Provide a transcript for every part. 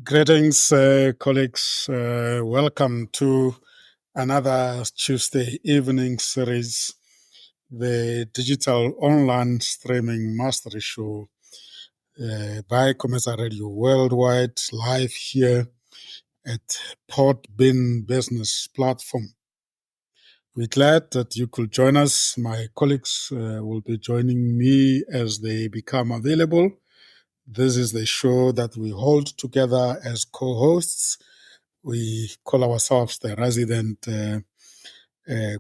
Greetings, colleagues. Welcome to another Tuesday evening series, the Digital Online Streaming Mastery Show by Comesa Radio Worldwide, live here at Port Bin Business Platform. We're glad that you could join us. My colleagues will be joining me as they become available. This is the show that we hold together as co-hosts. We call ourselves the resident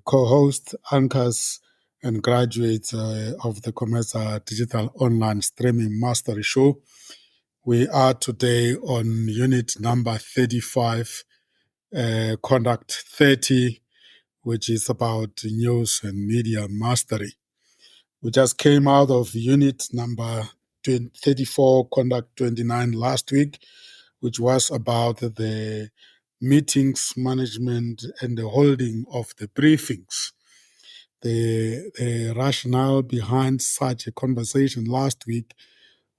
co-host, anchors, and graduates of the Comesa Digital Online Streaming Mastery Show. We are today on unit number 35, Conduct 30, which is about news and media mastery. We just came out of unit number 34, Conduct 29 last week, which was about the meetings management and the holding of the briefings. The rationale behind such a conversation last week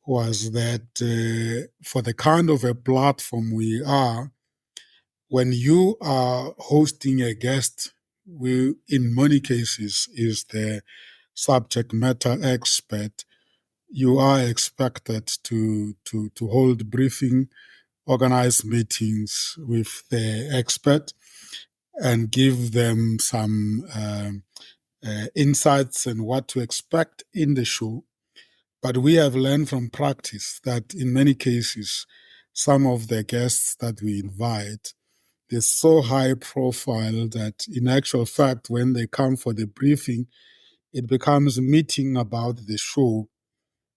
was that for the kind of a platform we are, when you are hosting a guest, we, in many cases, is the subject matter expert, you are expected to hold briefing, organize meetings with the expert, and give them some insights and what to expect in the show. But we have learned from practice that in many cases, some of the guests that we invite, they're so high profile that in actual fact, when they come for the briefing, it becomes a meeting about the show,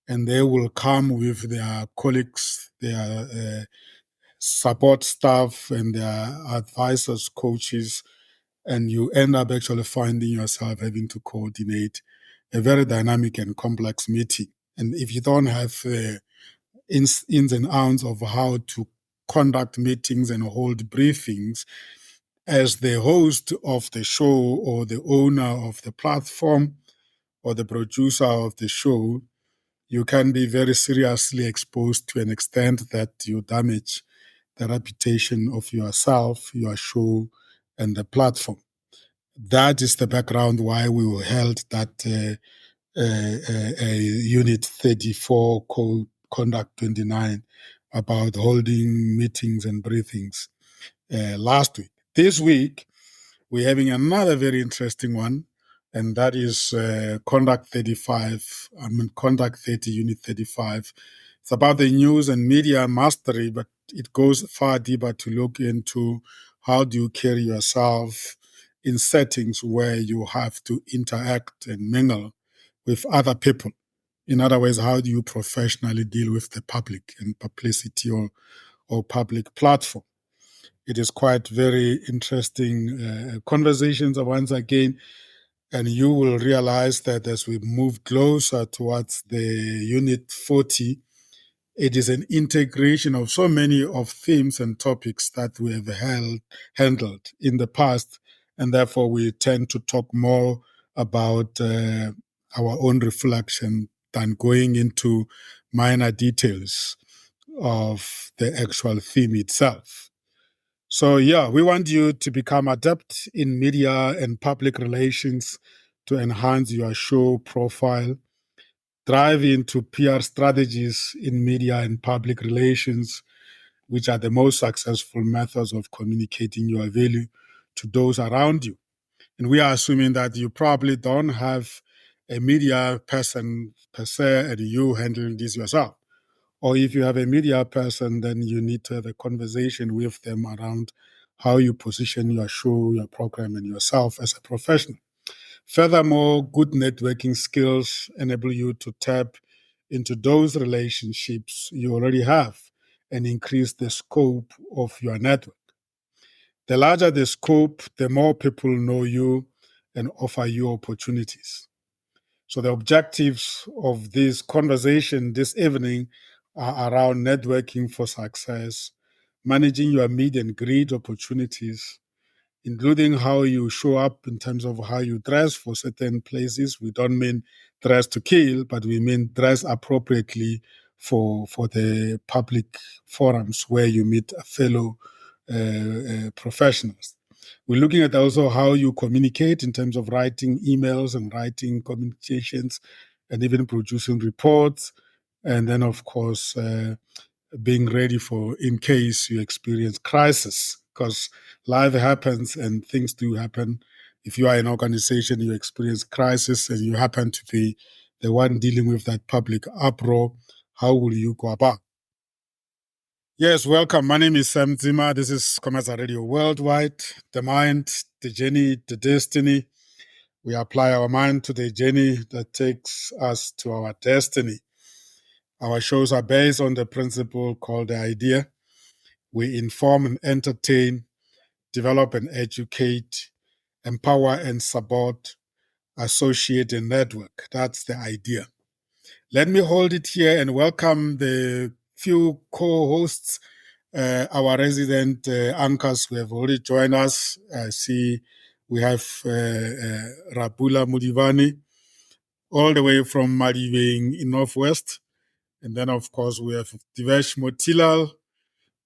and they will come with their colleagues, their support staff, and their advisors, coaches, and you end up actually finding yourself having to coordinate a very dynamic and complex meeting. And if you don't have ins and outs of how to conduct meetings and hold briefings, as the host of the show or the owner of the platform or the producer of the show, you can be very seriously exposed to an extent that you damage the reputation of yourself, your show, and the platform. That is the background why we held that Unit 34 called Conduct 29 about holding meetings and briefings last week. This week, we're having another very interesting one, and that is Conduct 35, Conduct 30, Unit 35. It's about the news and media mastery, but it goes far deeper to look into how do you carry yourself in settings where you have to interact and mingle with other people. In other words, how do you professionally deal with the public and publicity or public platform? It is quite very interesting conversations once again, and you will realize that as we move closer towards the Unit 40, it is an integration of so many of themes and topics that we have handled in the past, and therefore we tend to talk more about our own reflection than going into minor details of the actual theme itself. So, yeah, we want you to become adept in media and public relations to enhance your show profile, drive into PR strategies in media and public relations, which are the most successful methods of communicating your value to those around you. And we are assuming that you probably don't have a media person per se and you handling this yourself. Or if you have a media person, then you need to have a conversation with them around how you position your show, your program, and yourself as a professional. Furthermore, good networking skills enable you to tap into those relationships you already have and increase the scope of your network. The larger the scope, the more people know you and offer you opportunities. So the objectives of this conversation this evening are around networking for success, managing your meet and greet opportunities, including how you show up in terms of how you dress for certain places. We don't mean dress to kill, but we mean dress appropriately for the public forums where you meet fellow professionals. We're looking at also how you communicate in terms of writing emails and writing communications and even producing reports. And then, of course, being ready for in case you experience crisis, because life happens and things do happen. If you are an organization, you experience crisis and you happen to be the one dealing with that public uproar, how will you go about? Yes, welcome. My name is Sam Zima. This is Commercial Radio Worldwide. The mind, the journey, the destiny. We apply our mind to the journey that takes us to our destiny. Our shows are based on the principle called the idea. We inform and entertain, develop and educate, empower and support, associate and network. That's the idea. Let me hold it here and welcome the few co-hosts, our resident anchors who have already joined us. I see we have Rapula Mudivani, all the way from Malibeng in Northwest. And then, of course, we have Divesh Motilal,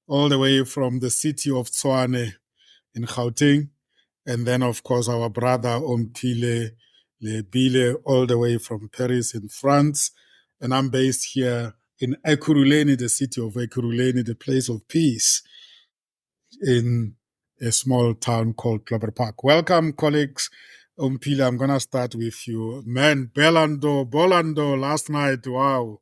all the way from the city of Tshwane in Gauteng. And then, of course, our brother Ompile Lebile, all the way from Paris in France. And I'm based here in Ekurhuleni, the city of Ekurhuleni, the place of peace in a small town called Clover Park. Welcome, colleagues. Ompile, I'm going to start with you. Man, Bolando last night, wow.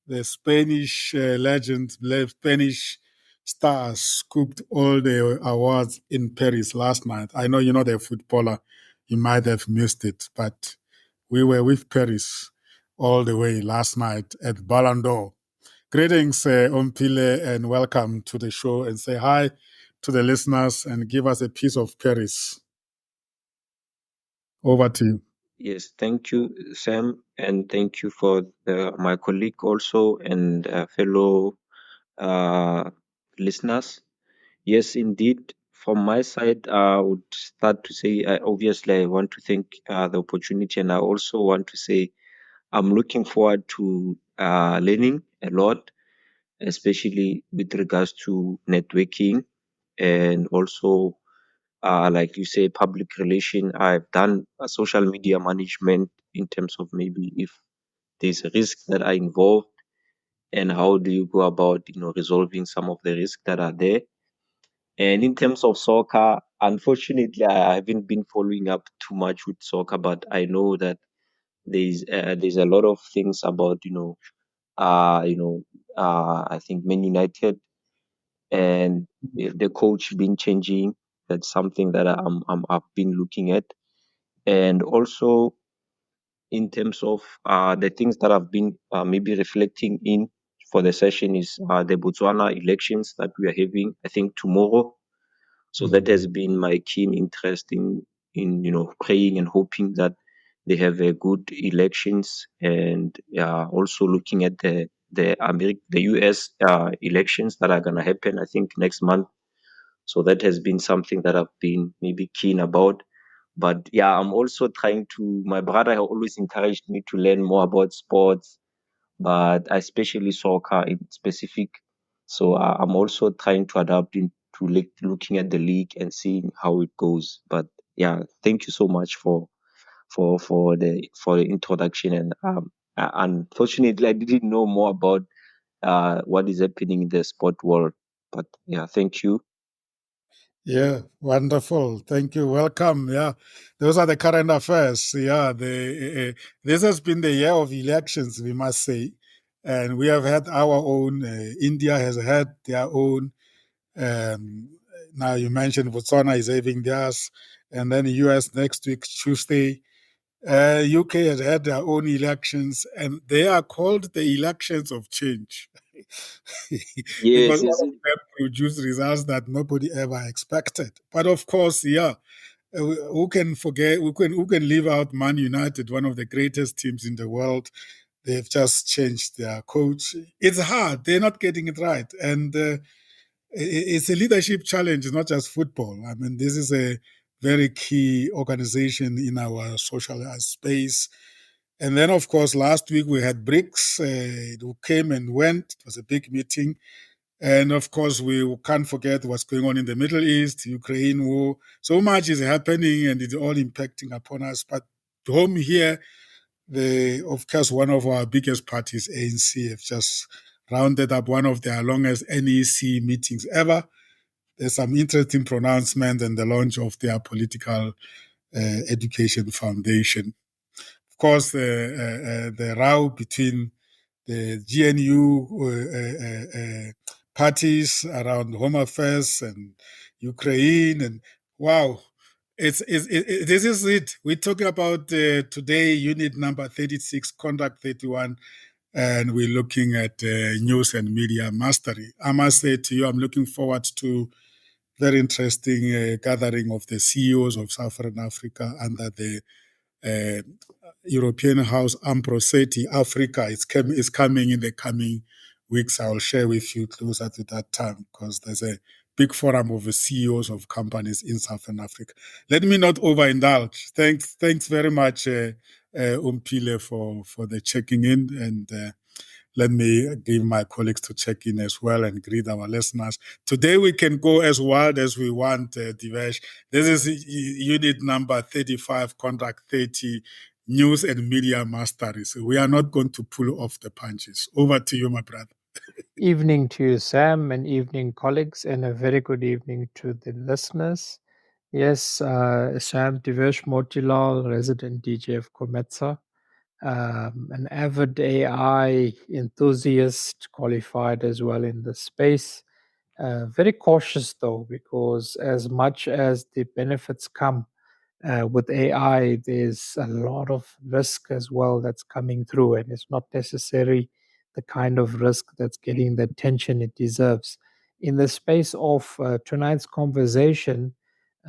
The Spanish legend, the Spanish stars scooped all the awards in Paris last night. I know you're not a footballer, you might have missed it, but we were with Paris all the way last night at Ballon d'Or. Greetings, Ompile, and welcome to the show. And say hi to the listeners and give us a piece of Paris. Over to you. Yes, thank you, Sam, and thank you for my colleague also and fellow listeners. Yes, indeed. From my side, I would start to say, obviously, I want to thank the opportunity, and I also want to say I'm looking forward to learning a lot, especially with regards to networking and also, like you say, public relation. I've done social media management in terms of maybe if there's risks that are involved and how do you go about, resolving some of the risks that are there. And in terms of soccer, unfortunately, I haven't been following up too much with soccer, but I know that there's a lot of things about I think Man United and the coach been changing. That's something that I've been looking at, and also in terms of the things that I've been maybe reflecting in for the session is the Botswana elections that we are having. I think tomorrow. So that has been my keen interest in praying and hoping that they have a good elections, and also looking at the US elections that are gonna happen, I think, next month. So that has been something that I've been maybe keen about. But yeah, I'm also trying to. My brother has always encouraged me to learn more about sports, but especially soccer in specific. So I'm also trying to adapt into looking at the league and seeing how it goes. But yeah, thank you so much for the introduction. And unfortunately, I didn't know more about what is happening in the sport world. But yeah, thank you. Yeah, wonderful. Thank you. Welcome. Yeah, those are the current affairs. Yeah, this has been the year of elections, we must say, and we have had our own. India has had their own. Um, Now you mentioned Botswana is having theirs, and then the US next week Tuesday. UK has had their own elections, and they are called the elections of change. Because Yes, all yes, of them produce results that nobody ever expected. But of course, yeah, who can forget? Who can leave out Man United, one of the greatest teams in the world? They've just changed their coach. It's hard; they're not getting it right, and it's a leadership challenge. It's not just football. I mean, this is a very key organization in our social space. And then, of course, last week we had BRICS, who came and went. It was a big meeting. And of course, we can't forget what's going on in the Middle East, Ukraine war. So much is happening and it's all impacting upon us. But home here, of course, one of our biggest parties, ANC, have just rounded up one of their longest NEC meetings ever. There's some interesting pronouncements and the launch of their political education foundation. Of course, the row between the GNU parties around Home Affairs and Ukraine, and wow, this is it. We're talking about today unit number 36, conduct 31, and we're looking at news and media mastery. I must say to you, I'm looking forward to very interesting gathering of the CEOs of Southern Africa under the uh, European House Ambrosati Africa is coming in the coming weeks. I'll share with you closer to that time because there's a big forum of the CEOs of companies in Southern Africa. Let me not overindulge. Thanks very much, Umpile, for the checking in, and let me give my colleagues to check in as well and greet our listeners. Today we can go as wild as we want, Divesh. This is unit number 35, conduct 30, news and media mastery. So we are not going to pull off the punches. Over to you, my brother. Evening to you, Sam, and evening, colleagues, and a very good evening to the listeners. Yes, Sam Divesh Motilal, resident DJ of Kometsa, an avid AI enthusiast, qualified as well in the space. Very cautious though, because as much as the benefits come with AI, there's a lot of risk as well that's coming through, and it's not necessarily the kind of risk that's getting the attention it deserves. In the space of tonight's conversation,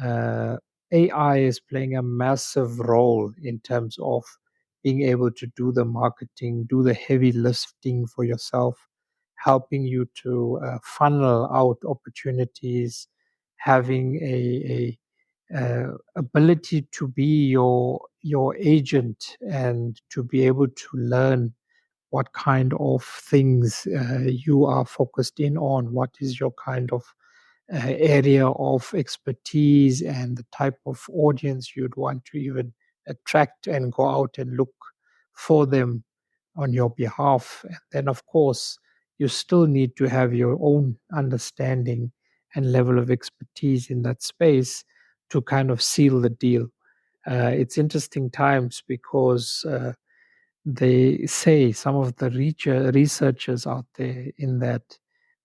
uh, AI is playing a massive role in terms of being able to do the marketing, do the heavy lifting for yourself, helping you to funnel out opportunities, having a ability to be your agent and to be able to learn what kind of things you are focused in on, what is your kind of area of expertise and the type of audience you'd want to even attract and go out and look for them on your behalf. And then, of course, you still need to have your own understanding and level of expertise in that space to kind of seal the deal. It's interesting times because they say some of the researchers out there in that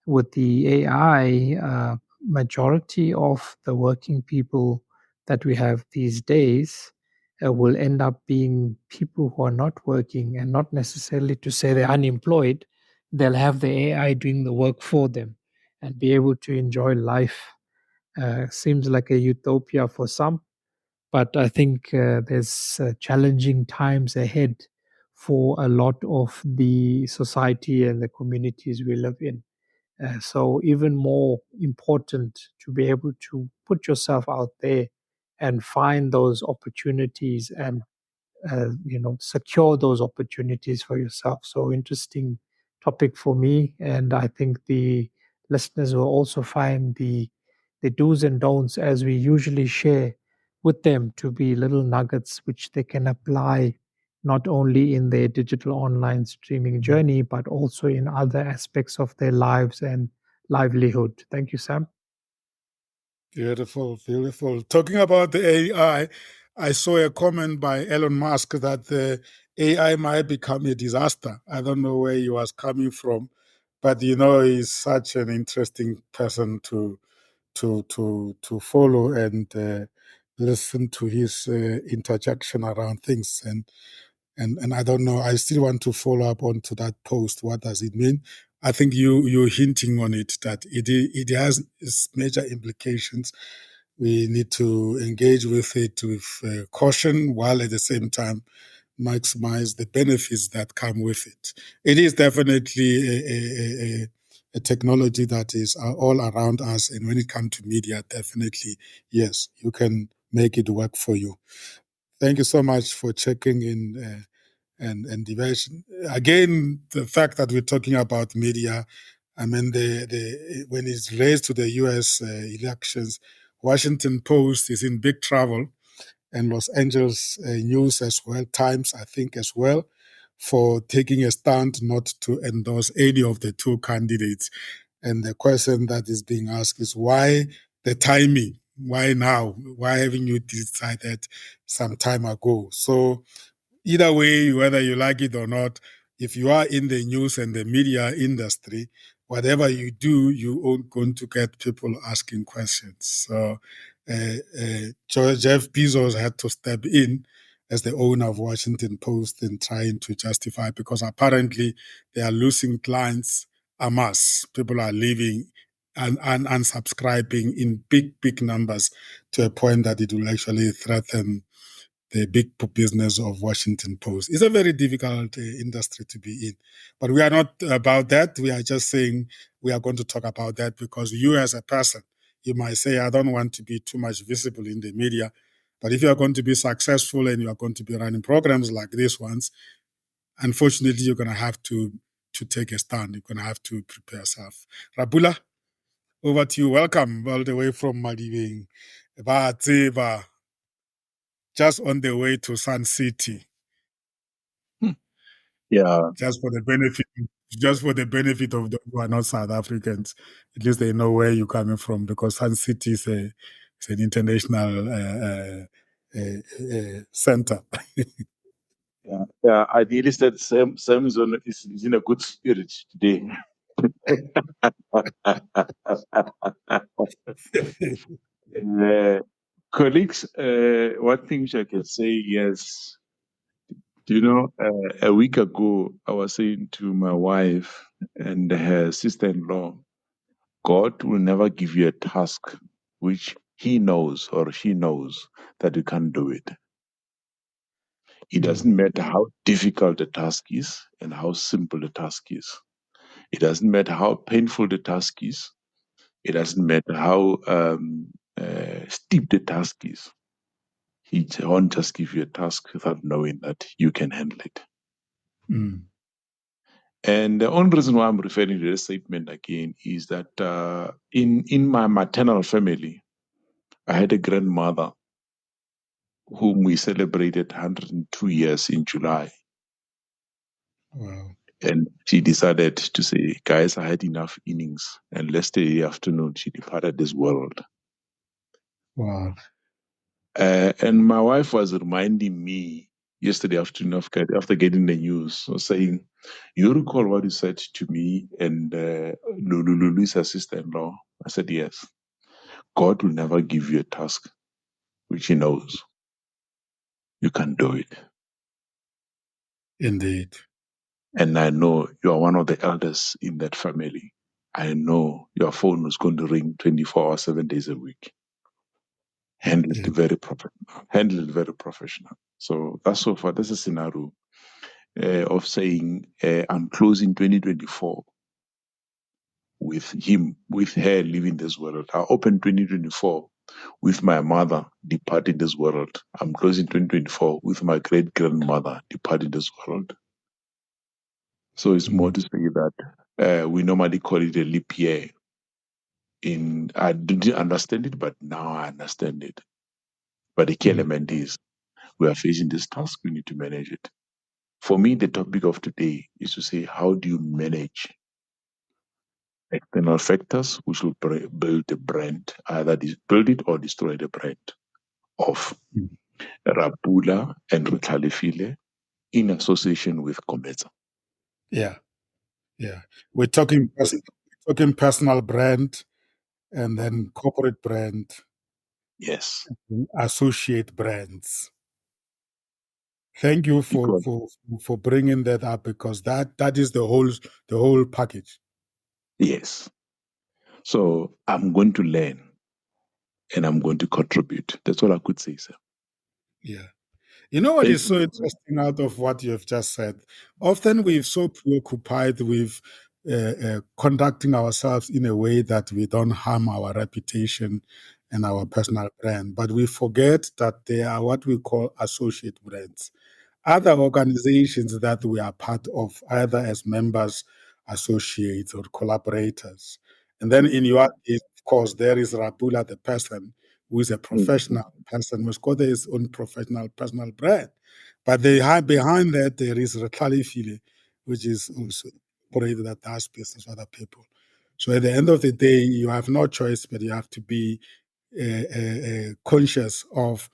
with the AI, majority of the working people that we have these days will end up being people who are not working, and not necessarily to say they're unemployed. They'll have the AI doing the work for them and be able to enjoy life. Seems like a utopia for some, but I think there's challenging times ahead for a lot of the society and the communities we live in. So even more important to be able to put yourself out there and find those opportunities and secure those opportunities for yourself. So interesting topic for me, and I think the listeners will also find the do's and don'ts as we usually share with them to be little nuggets which they can apply not only in their digital online streaming journey but also in other aspects of their lives and livelihood. Thank you, Sam. Beautiful, beautiful. Talking about the AI, I saw a comment by Elon Musk that the AI might become a disaster. I don't know where he was coming from, but he's such an interesting person to follow and listen to his interjection around things. And I don't know. I still want to follow up onto that post. What does it mean? I think you're hinting on it that it has its major implications. We need to engage with it with caution, while at the same time maximize the benefits that come with it. It is definitely a technology that is all around us, and when it comes to media, definitely yes, you can make it work for you. Thank you so much for checking in. and diversion. Again, the fact that we're talking about media, I mean, when it's raised to the U.S. Elections, Washington Post is in big trouble, and Los Angeles News as well, Times, I think, as well, for taking a stand not to endorse any of the two candidates. And the question that is being asked is why the timing? Why now? Why haven't you decided some time ago? So either way, whether you like it or not, if you are in the news and the media industry, whatever you do, you are going to get people asking questions. So Jeff Bezos had to step in as the owner of Washington Post in trying to justify, because apparently they are losing clients en masse. People are leaving and unsubscribing in big numbers to a point that it will actually threaten the big business of Washington Post. It's a very difficult industry to be in. But we are not about that. We are just saying we are going to talk about that because you as a person, you might say, I don't want to be too much visible in the media. But if you are going to be successful and you are going to be running programs like these ones, unfortunately, you're going to have to take a stand. You're going to have to prepare yourself. Rabula, over to you. Welcome all the way from Madibeng. Just on the way to Sun City. Yeah. Just for the benefit of those who are not South Africans. At least they know where you're coming from, because Sun City is an international center. Yeah. Ideally, said Sam is in a good spirit today. Colleagues, one thing I can say, yes. A week ago, I was saying to my wife and her sister-in-law, God will never give you a task which he knows or she knows that you can't do it. It doesn't matter how difficult the task is and how simple the task is. It doesn't matter how painful the task is. It doesn't matter how steep the task is. He won't just give you a task without knowing that you can handle it. Mm. And the only reason why I'm referring to this statement again is that in my maternal family, I had a grandmother whom we celebrated 102 years in July. Wow. And she decided to say, guys, I had enough innings. And yesterday afternoon, she departed this world. Wow. And my wife was reminding me yesterday afternoon after getting the news, was saying, you recall what you said to me and Lulu is her sister-in-law? I said, yes. God will never give you a task which he knows you can do it. Indeed. And I know you are one of the elders in that family. I know your phone is going to ring 24 hours, 7 days a week. Handle it very professional. So that's so far. That's a scenario of saying I'm closing 2024 with her leaving this world. I open 2024 with my mother departing this world. I'm closing 2024 with my great grandmother departing this world. So it's more to say that we normally call it a leap year. I didn't understand it, but now I understand it. But the key element is we are facing this task, we need to manage it. For me, the topic of today is to say, how do you manage external factors which will build the brand, either build it or destroy the brand of Rabula and Ruthalefile in association with Cometsa. Yeah. We're talking personal brand and then corporate brand. Yes. Associate brands. Thank you for bringing that up, because that is the whole package. Yes. So I'm going to learn and I'm going to contribute. That's all I could say, sir. Yeah. You know what is so interesting out of what you have just said? Often we're so preoccupied with conducting ourselves in a way that we don't harm our reputation and our personal brand, but we forget that they are what we call associate brands. other organizations that we are part of, either as members, associates, or collaborators. And then in your case, of course, there is Rapula, the person who is a professional person who's got his own professional personal brand. But behind that, there is Retalifile, which is also operated that does business with other people. So at the end of the day, you have no choice, but you have to be conscious of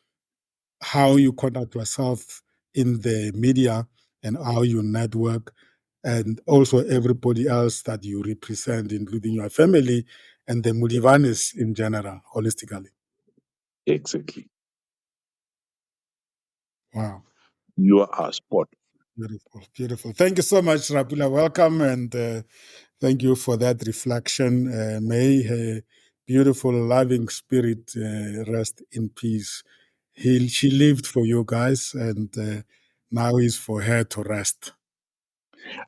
how you conduct yourself in the media and how you network, and also everybody else that you represent, including your family and the Mulivanis in general, holistically. Exactly. Wow. You are spot. Beautiful, beautiful. Thank you so much, Rapula. Welcome, and thank you for that reflection. May her beautiful, loving spirit rest in peace. She lived for you guys, and now is for her to rest.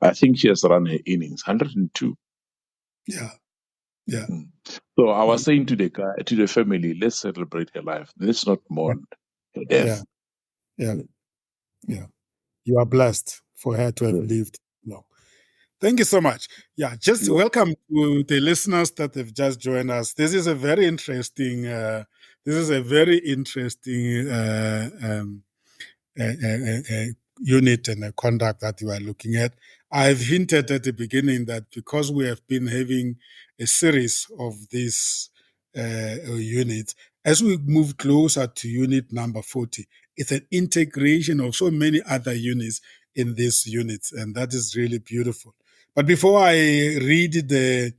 I think she has run her innings, 102. Yeah, yeah. So I was saying to the family, let's celebrate her life. Let's not mourn her death. Yeah. You are blessed for her to have lived long. Thank you so much. Yeah, just welcome to the listeners that have just joined us. This is a very interesting. Unit and a conduct that you are looking at. I've hinted at the beginning that because we have been having a series of these units, as we move closer to unit number 40, it's an integration of so many other units in these units, and that is really beautiful. But before I read the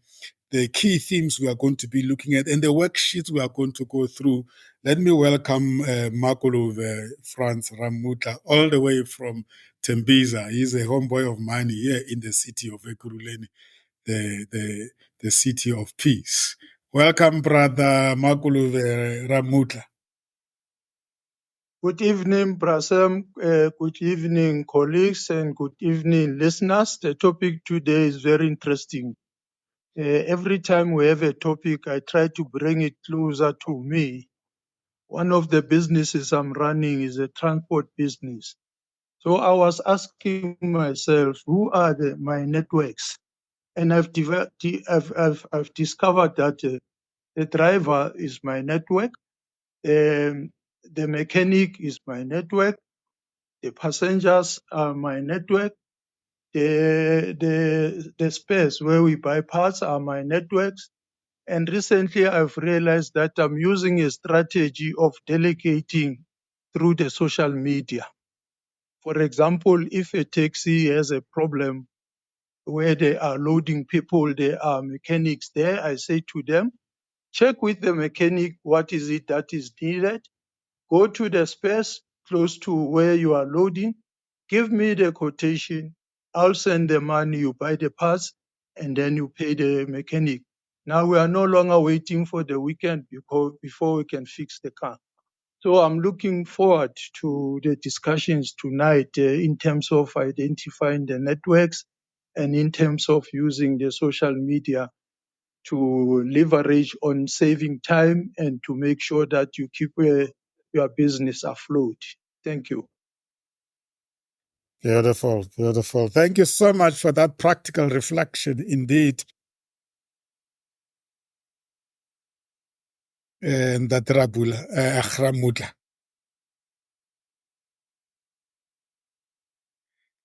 key themes we are going to be looking at and the worksheets we are going to go through, let me welcome Makolo Franz Ramutla, all the way from Tembiza. He's a homeboy of mine here in the city of Ekurhuleni, the city of peace. Welcome, brother Makolo Ramutla. Good evening, Brasem. Good evening, colleagues, and good evening, listeners. The topic today is very interesting. Every time we have a topic, I try to bring it closer to me. One of the businesses I'm running is a transport business. So I was asking myself, who are my networks? And I've discovered that the driver is my network, the mechanic is my network, the passengers are my network, the space where we buy parts are my networks. And recently I've realized that I'm using a strategy of delegating through the social media. For example, if a taxi has a problem where they are loading people, there are mechanics there, I say to them, check with the mechanic what is it that is needed. Go to the space close to where you are loading. Give me the quotation. I'll send the money, you buy the parts, and then you pay the mechanic. Now we are no longer waiting for the weekend before we can fix the car. So I'm looking forward to the discussions tonight in terms of identifying the networks and in terms of using the social media to leverage on saving time and to make sure that you keep your business afloat. Thank you. Beautiful, beautiful. Thank you so much for that practical reflection indeed. And that Ramutla.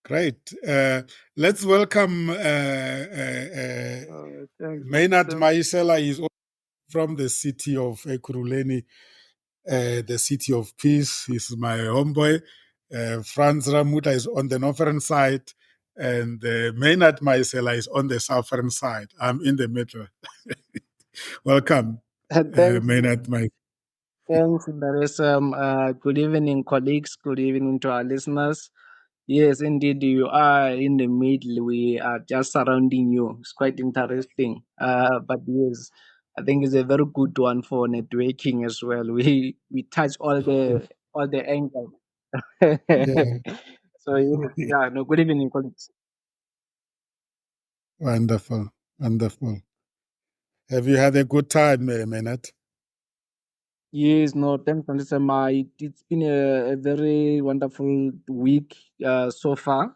Great. Let's welcome Maynard Maisela. He's from the city of Ekurhuleni, the city of peace. He's my homeboy. Franz Ramutla is on the northern side, and Maynard Maisela is on the southern side. I'm in the middle. Welcome, Maynard Maisela. Thanks, Daresam. Good evening, colleagues. Good evening to our listeners. Yes, indeed, you are in the middle. We are just surrounding you. It's quite interesting. But yes, I think it's a very good one for networking as well. We touch all the angles. Yeah. So yeah, no. Good evening, colleagues. Wonderful, wonderful. Have you had a good time, Maynard? Yes, no, thanks, Mandisa. It's been a very wonderful week so far.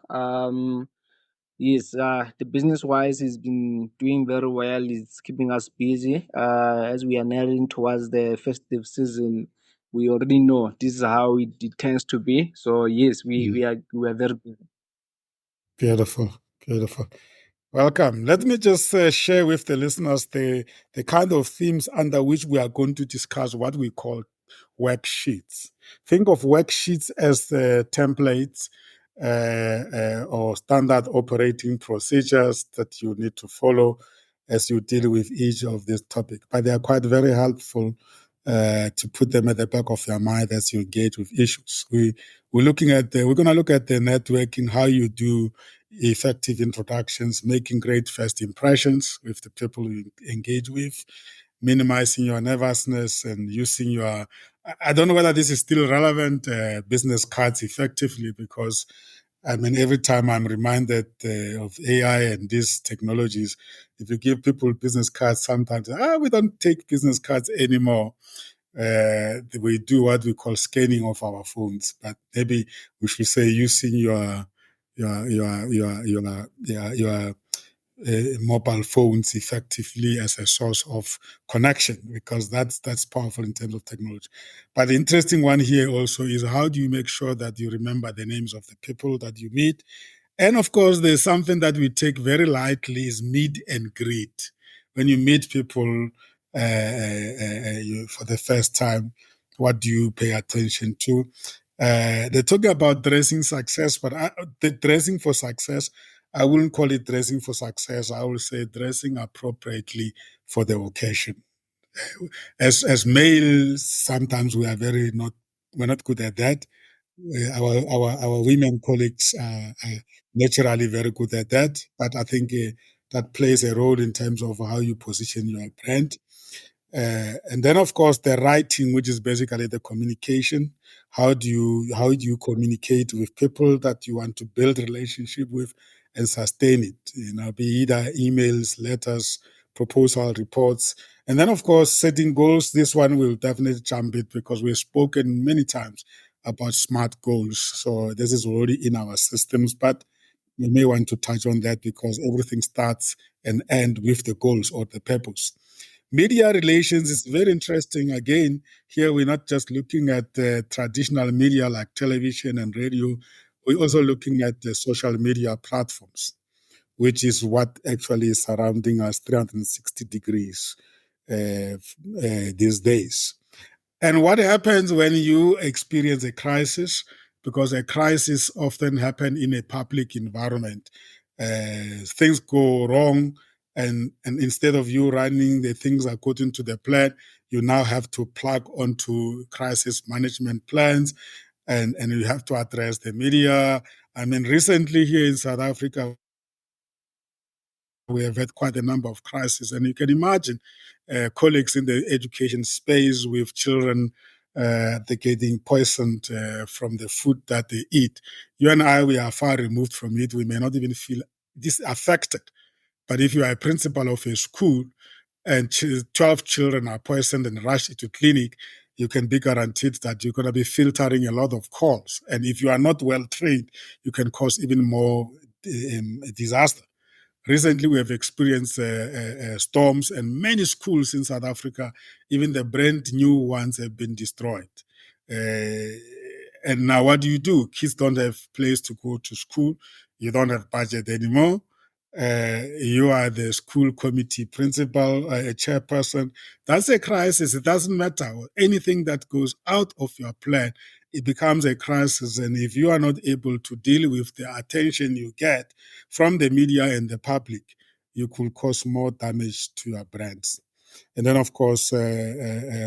Yes, the business wise has been doing very well. It's keeping us busy. As we are nearing towards the festive season, we already know this is how it tends to be. So yes, we are very busy. Beautiful, beautiful. Welcome. Let me just share with the listeners the kind of themes under which we are going to discuss what we call worksheets. Think of worksheets as the templates or standard operating procedures that you need to follow as you deal with each of these topics. But they are quite very helpful to put them at the back of your mind as you engage with issues. We're going to look at the networking, how you do effective introductions, making great first impressions with the people you engage with, minimizing your nervousness and using your, I don't know whether this is still relevant, business cards effectively, because I mean, every time I'm reminded of AI and these technologies, if you give people business cards, sometimes, we don't take business cards anymore. We do what we call scanning of our phones, but maybe we should say using your mobile phones effectively as a source of connection, because that's powerful in terms of technology. But the interesting one here also is, how do you make sure that you remember the names of the people that you meet? And of course, there's something that we take very lightly, is meet and greet. When you meet people for the first time, what do you pay attention to? They talk about dressing success, but the dressing for success, I wouldn't call it dressing for success. I would say dressing appropriately for the occasion. As males, sometimes we're not good at that. Our women colleagues are naturally very good at that, but I think that plays a role in terms of how you position your brand. And then, of course, the writing, which is basically the communication. How do you communicate with people that you want to build relationship with and sustain it? Be either emails, letters, proposal, reports, and then, of course, setting goals. This one will definitely jump it, because we've spoken many times about SMART goals. So this is already in our systems, but we may want to touch on that, because everything starts and ends with the goals or the purpose. Media relations is very interesting. Again, here we're not just looking at the traditional media like television and radio. We're also looking at the social media platforms, which is what actually is surrounding us 360 degrees these days. And what happens when you experience a crisis? Because a crisis often happens in a public environment. Things go wrong, and instead of you running the things according to the plan, you now have to plug onto crisis management plans, and you have to address the media. I mean, recently here in South Africa, we have had quite a number of crises, and you can imagine colleagues in the education space with children they're getting poisoned from the food that they eat. You and I, we are far removed from it. We may not even feel this affected. But if you are a principal of a school and 12 children are poisoned and rushed into clinic, you can be guaranteed that you're going to be filtering a lot of calls. And if you are not well trained, you can cause even more disaster. Recently, we have experienced storms, and many schools in South Africa, even the brand new ones, have been destroyed. And now what do? Kids don't have place to go to school. You don't have budget anymore. You are the school committee principal, a chairperson. That's a crisis. It doesn't matter. Anything that goes out of your plan, it becomes a crisis. And if you are not able to deal with the attention you get from the media and the public, you could cause more damage to your brands. And then, of course,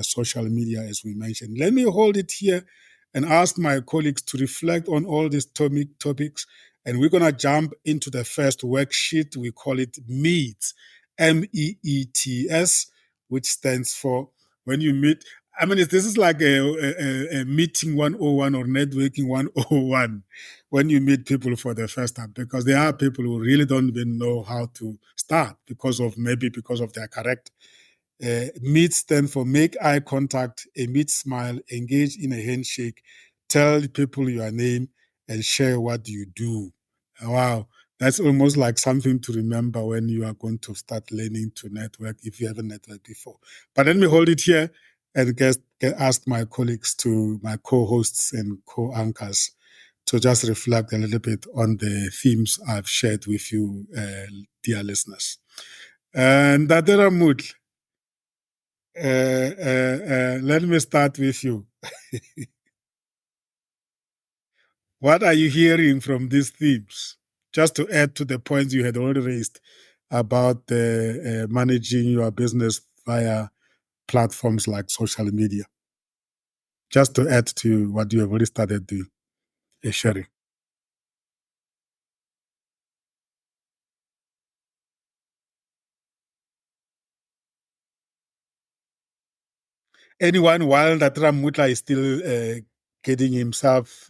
social media, as we mentioned. Let me hold it here and ask my colleagues to reflect on all these topics. And we're going to jump into the first worksheet. We call it MEETS, MEETS, which stands for when you meet. I mean, this is like a meeting 101 or networking 101 when you meet people for the first time, because there are people who really don't even know how to start because of their character. Meet stand for make eye contact, emit smile, engage in a handshake, tell people your name, and share what you do. Wow, that's almost like something to remember when you are going to start learning to network if you haven't networked before. But let me hold it here and ask my colleagues, my co-hosts and co-anchors, to just reflect a little bit on the themes I've shared with you, dear listeners. And Dadera Mood, let me start with you. What are you hearing from these themes? Just to add to the points you had already raised about managing your business via platforms like social media. Just to add to what you have already started doing, sharing. Anyone while Datram Mutla is still getting himself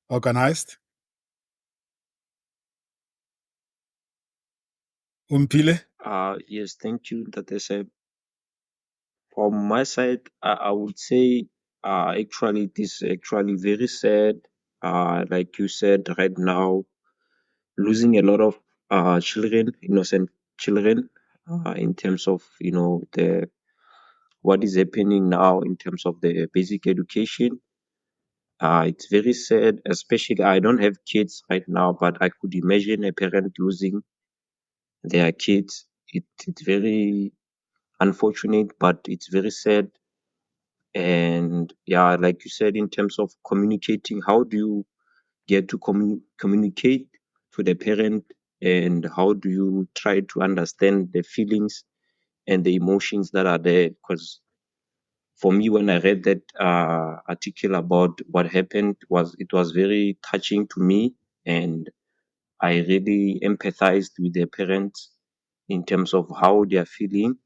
organized? Umpile? Yes, thank you, Tatese. From my side, I would say actually it is actually very sad. Like you said, right now, losing a lot of children, innocent children, in terms of the what is happening now in terms of the basic education. It's very sad, especially I don't have kids right now, but I could imagine a parent losing their kids. It's very unfortunate, but it's very sad. And yeah, like you said, in terms of communicating, how do you get to communicate to the parent, and how do you try to understand the feelings and the emotions that are there? Because for me, when I read that article about what happened, it was very touching to me, and I really empathized with the parents in terms of how they are feeling.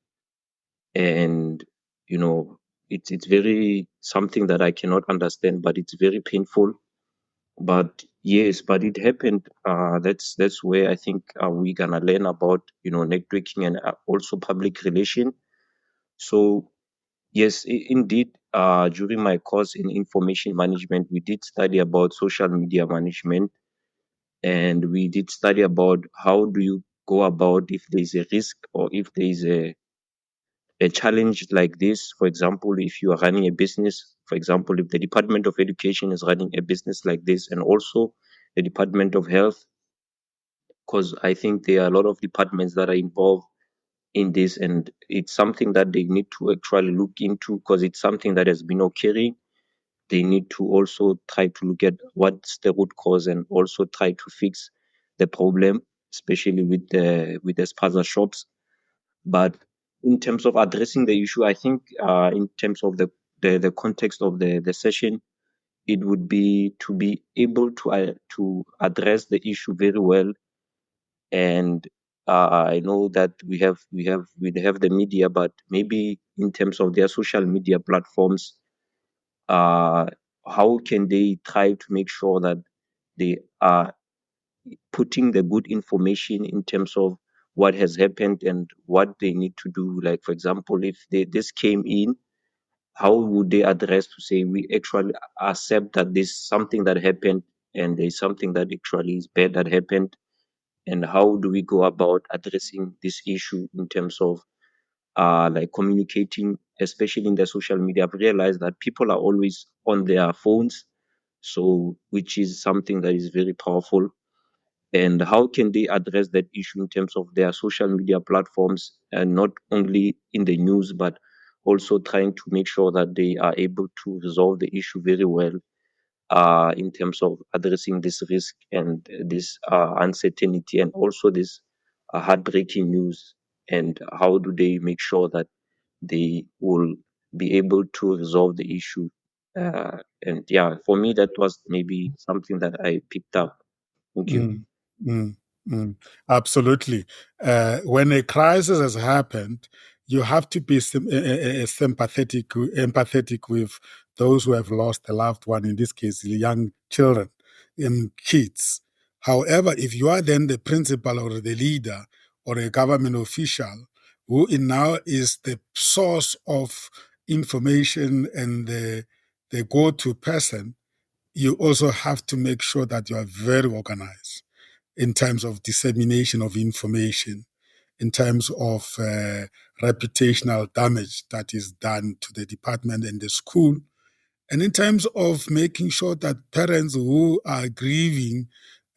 And it's very something that I cannot understand, but it's very painful. But yes, but it happened. That's where I think we're gonna learn about networking and also public relation. So yes, indeed. During my course in information management, we did study about social media management, and we did study about how do you go about if there is a risk or if there is a challenge like this. For example, if you are running a business, for example, if the Department of Education is running a business like this, and also the Department of Health, because I think there are a lot of departments that are involved in this, and it's something that they need to actually look into because it's something that has been occurring. They need to also try to look at what's the root cause and also try to fix the problem, especially with the spaza shops. But in terms of addressing the issue, I think in terms of the context of the session, it would be to be able to address the issue very well. And I know that we have the media, but maybe in terms of their social media platforms, how can they try to make sure that they are putting the good information in terms of what has happened and what they need to do? Like, for example, if this came in, how would they address to say we actually accept that there's something that happened and there's something that actually is bad that happened, and how do we go about addressing this issue in terms of like communicating, especially in the social media? I've realized that people are always on their phones, so which is something that is very powerful. And how can they address that issue in terms of their social media platforms, and not only in the news, but also trying to make sure that they are able to resolve the issue very well in terms of addressing this risk and this uncertainty, and also this heartbreaking news, and how do they make sure that they will be able to resolve the issue. And yeah, for me, that was maybe something that I picked up. Thank you. Mm, mm, mm. Absolutely. When a crisis has happened, you have to be empathetic with those who have lost a loved one, in this case, young children and kids. However, if you are then the principal or the leader or a government official who in now is the source of information and the go-to person, you also have to make sure that you are very organized in terms of dissemination of information, in terms of reputational damage that is done to the department and the school, and in terms of making sure that parents who are grieving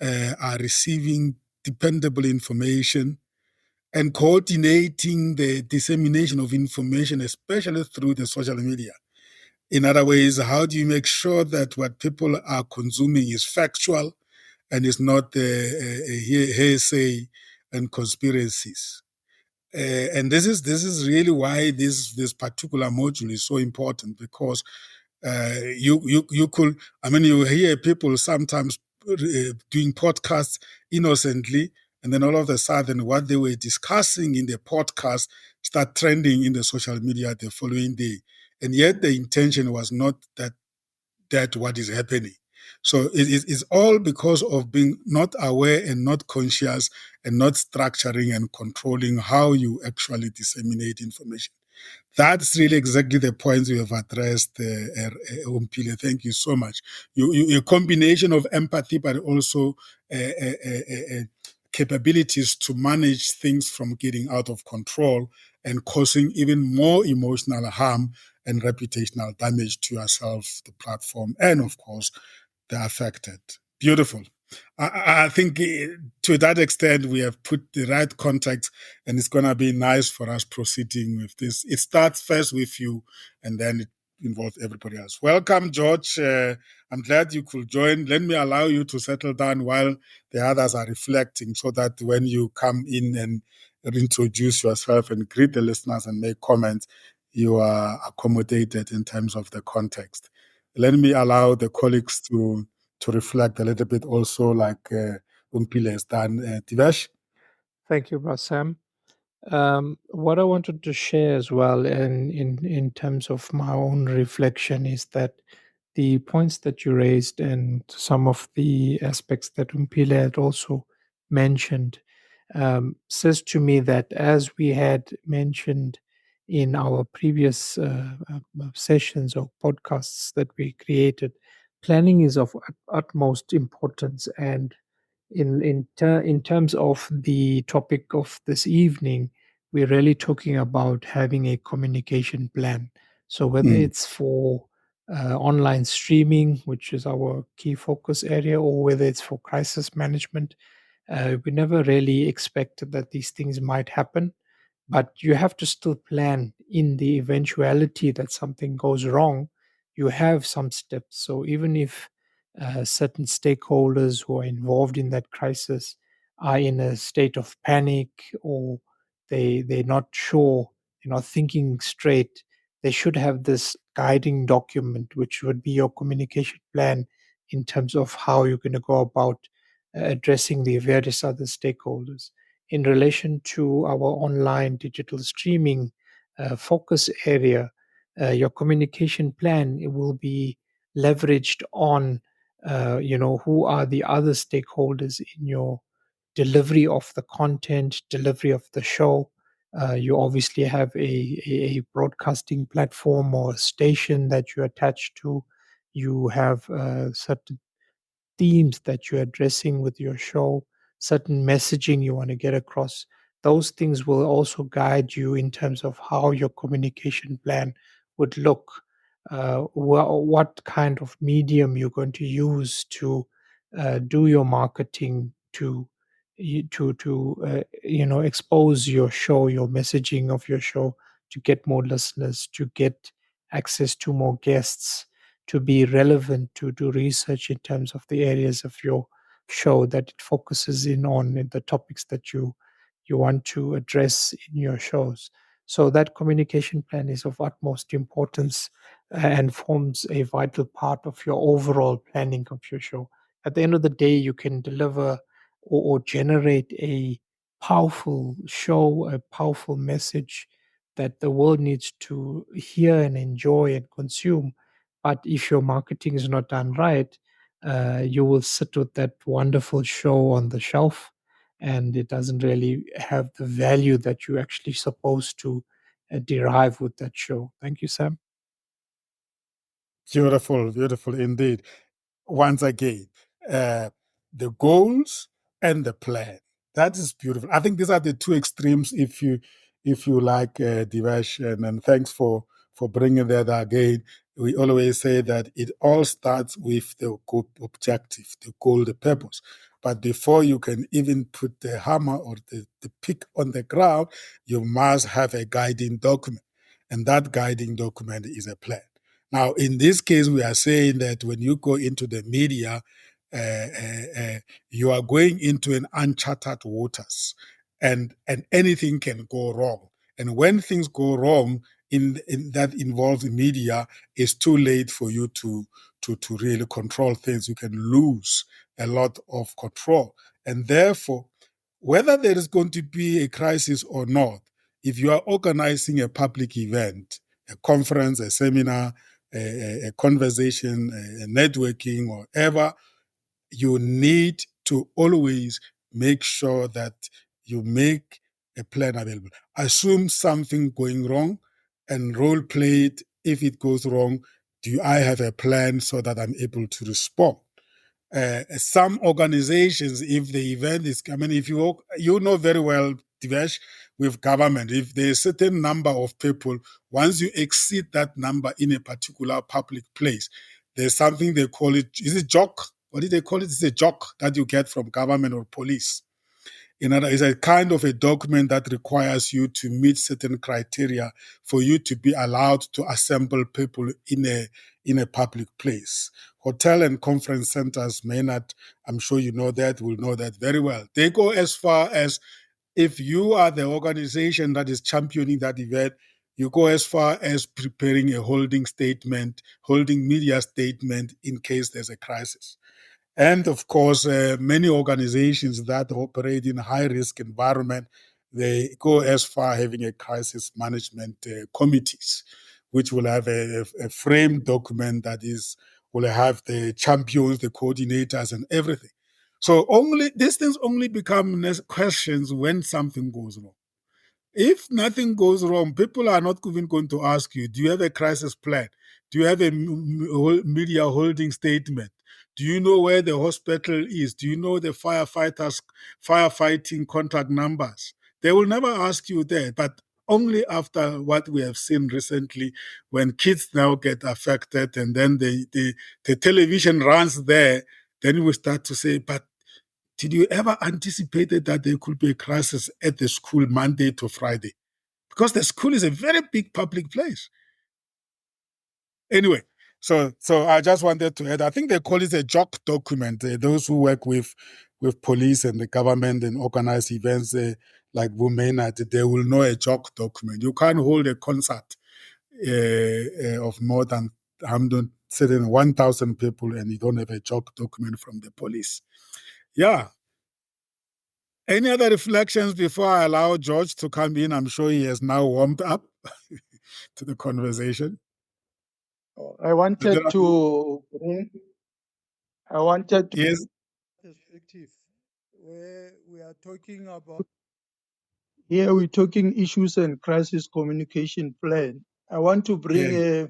are receiving dependable information and coordinating the dissemination of information, especially through the social media. In other ways, how do you make sure that what people are consuming is factual and is not hearsay and conspiracies? And this is really why this particular module is so important, because you could, I mean, you hear people sometimes doing podcasts innocently, and then all of a sudden what they were discussing in the podcast start trending in the social media the following day, and yet the intention was not that what is happening. So it's all because of being not aware and not conscious and not structuring and controlling how you actually disseminate information. That's really exactly the points you have addressed, Umpile. Thank you so much. A combination of empathy, but also capabilities to manage things from getting out of control and causing even more emotional harm and reputational damage to yourself, the platform, and of course, the affected. Beautiful. I think to that extent, we have put the right context, and it's going to be nice for us proceeding with this. It starts first with you, and then it involves everybody else. Welcome, George. I'm glad you could join. Let me allow you to settle down while the others are reflecting, so that when you come in and introduce yourself and greet the listeners and make comments, you are accommodated in terms of the context. Let me allow the colleagues to reflect a little bit also, like Umpile has done. Divesh? Thank you, Brasam. What I wanted to share as well, and in terms of my own reflection, is that the points that you raised and some of the aspects that Umpile had also mentioned says to me that, as we had mentioned in our previous sessions or podcasts that we created, planning is of utmost importance. And in terms of the topic of this evening, we're really talking about having a communication plan. So whether it's for online streaming, which is our key focus area, or whether it's for crisis management, we never really expected that these things might happen. But you have to still plan in the eventuality that something goes wrong. You have some steps. So even if certain stakeholders who are involved in that crisis are in a state of panic, or they're not sure, they're not thinking straight, they should have this guiding document, which would be your communication plan in terms of how you're going to go about addressing the various other stakeholders. In relation to our online digital streaming focus area, your communication plan, it will be leveraged on who are the other stakeholders in your delivery of the content, delivery of the show. You obviously have a broadcasting platform or a station that you attach to. You have certain themes that you're addressing with your show, certain messaging you want to get across. Those things will also guide you in terms of how your communication plan would look. What kind of medium you're going to use to do your marketing, to expose your show, your messaging of your show, to get more listeners, to get access to more guests, to be relevant, to do research in terms of the areas of your show that it focuses in on, in the topics that you want to address in your shows. So that communication plan is of utmost importance and forms a vital part of your overall planning of your show. At the end of the day, you can deliver or generate a powerful show, a powerful message that the world needs to hear and enjoy and consume. But if your marketing is not done right, you will sit with that wonderful show on the shelf, and it doesn't really have the value that you're actually supposed to derive with that show. Thank you, Sam. Beautiful, beautiful indeed. Once again, the goals and the plan. That is beautiful. I think these are the two extremes. If you like, Divesh, and thanks for bringing that again. We always say that it all starts with the objective, the goal, the purpose. But before you can even put the hammer or the pick on the ground, you must have a guiding document. And that guiding document is a plan. Now, in this case, we are saying that when you go into the media, you are going into an uncharted waters, and anything can go wrong. And when things go wrong in that involves media, it's too late for you to really control things. You can lose a lot of control, and therefore, whether there is going to be a crisis or not, if you are organizing a public event, a conference, a seminar, a conversation, a networking, or whatever, you need to always make sure that you make a plan available. Assume something going wrong and role play it. If it goes wrong, do I have a plan so that I'm able to respond? Some organizations, if the event is coming, if you know very well, Divesh, with government, if there's a certain number of people, once you exceed that number in a particular public place, there's something they call it, is it jock? What do they call it? It's a jock that you get from government or police. It's a kind of a document that requires you to meet certain criteria for you to be allowed to assemble people in a public place. Hotel and conference centers may not, I'm sure you know that, will know that very well. They go as far as, if you are the organization that is championing that event, you go as far as preparing a holding media statement in case there's a crisis. And of course, many organizations that operate in high-risk environment, they go as far having a crisis management committees, which will have a framed document that will have the champions, the coordinators, and everything. So these things only become questions when something goes wrong. If nothing goes wrong, people are not even going to ask you, do you have a crisis plan? Do you have a media holding statement? Do you know where the hospital is? Do you know the firefighting contact numbers? They will never ask you that, but only after what we have seen recently, when kids now get affected and then the television runs there, then we start to say, but did you ever anticipate that there could be a crisis at the school Monday to Friday? Because the school is a very big public place. Anyway, so I just wanted to add, I think they call it a jock document. Those who work with police and the government and organize events like WomenAid, they will know a jock document. You can't hold a concert of more than 1,000 people and you don't have a jock document from the police. Yeah. Any other reflections before I allow George to come in? I'm sure he has now warmed up to the conversation. I wanted to bring Yes. perspective where we are talking about. Here we're talking issues and crisis communication plan. I want to bring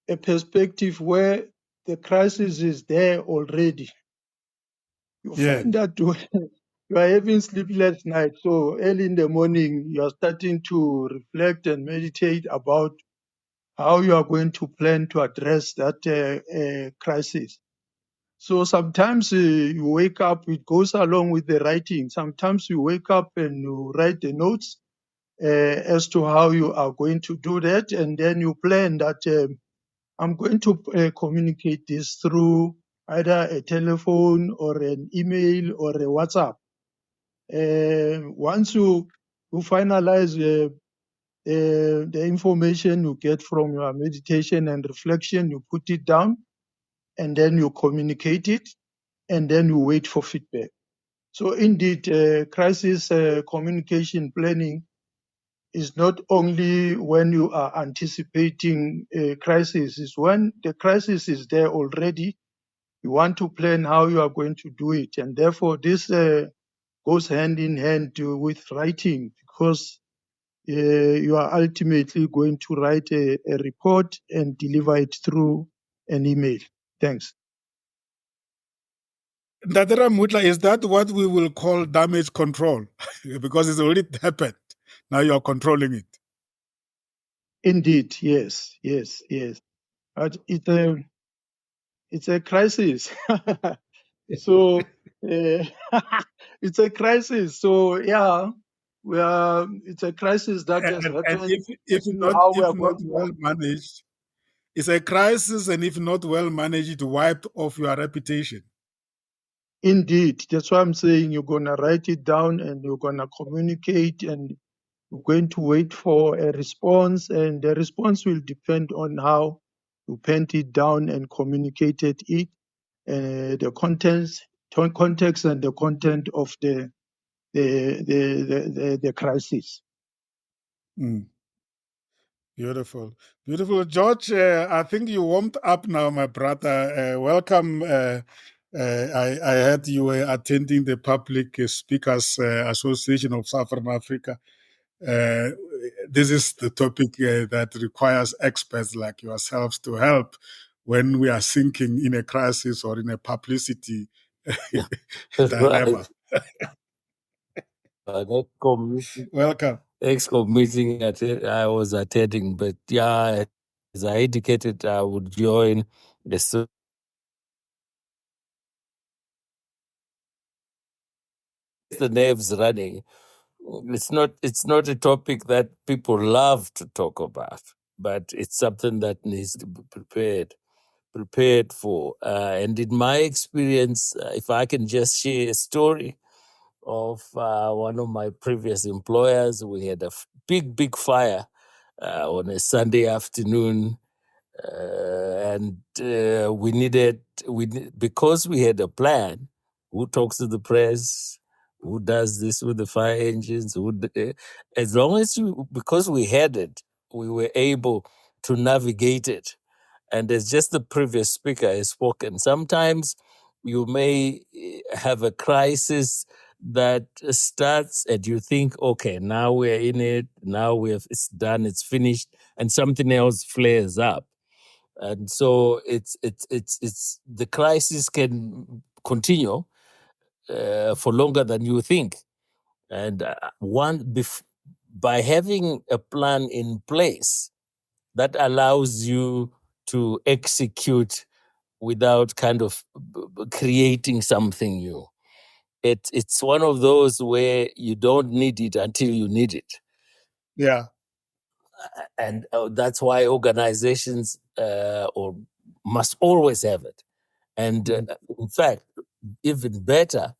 a perspective where the crisis is there already. You find that you are having sleepless nights, so early in the morning you are starting to reflect and meditate about how you are going to plan to address that crisis. So sometimes you wake up, it goes along with the writing. Sometimes you wake up and you write the notes as to how you are going to do that, and then you plan that I'm going to communicate this through either a telephone or an email or a WhatsApp. Once you finalize the information you get from your meditation and reflection, you put it down, and then you communicate it, and then you wait for feedback. So indeed, crisis communication planning is not only when you are anticipating a crisis, it's when the crisis is there already. You want to plan how you are going to do it. And therefore, this goes hand in hand with writing, because you are ultimately going to write a report and deliver it through an email. Thanks. Ndadera Mutla, is that what we will call damage control? Because it's already happened. Now you are controlling it. Indeed, yes. But it's a crisis. So it's a crisis. So yeah, it's a crisis that has And happened. if See not how we are going to. well managed, it's a crisis, and if not well managed, it wiped off your reputation. Indeed, that's why I'm saying you're gonna write it down and you're gonna communicate, and you're going to wait for a response, and the response will depend on how you penned it down and communicated it, the context and the content of the crisis. Mm. Beautiful. George, I think you warmed up now, my brother. Welcome. I heard you were attending the Public Speakers Association of Southern Africa. This is the topic that requires experts like yourselves to help when we are sinking in a crisis or in a publicity dilemma. Welcome. ExCom meeting I was attending, but yeah, as I indicated, I would join the nerves running. It's not a topic that people love to talk about, but it's something that needs to be prepared for. And in my experience, if I can just share a story of one of my previous employers, we had a big fire on a Sunday afternoon. Because we had a plan, who talks to the press, who does this with the fire engines, as long as because we had it, we were able to navigate it. And as just the previous speaker has spoken, sometimes you may have a crisis that starts and you think, okay, now we're in it, now it's done, it's finished, and something else flares up. And so it's the crisis can continue for longer than you think. And by having a plan in place that allows you to execute without kind of creating something new. It's one of those where you don't need it until you need it. Yeah. And that's why organizations must always have it. And in fact, even better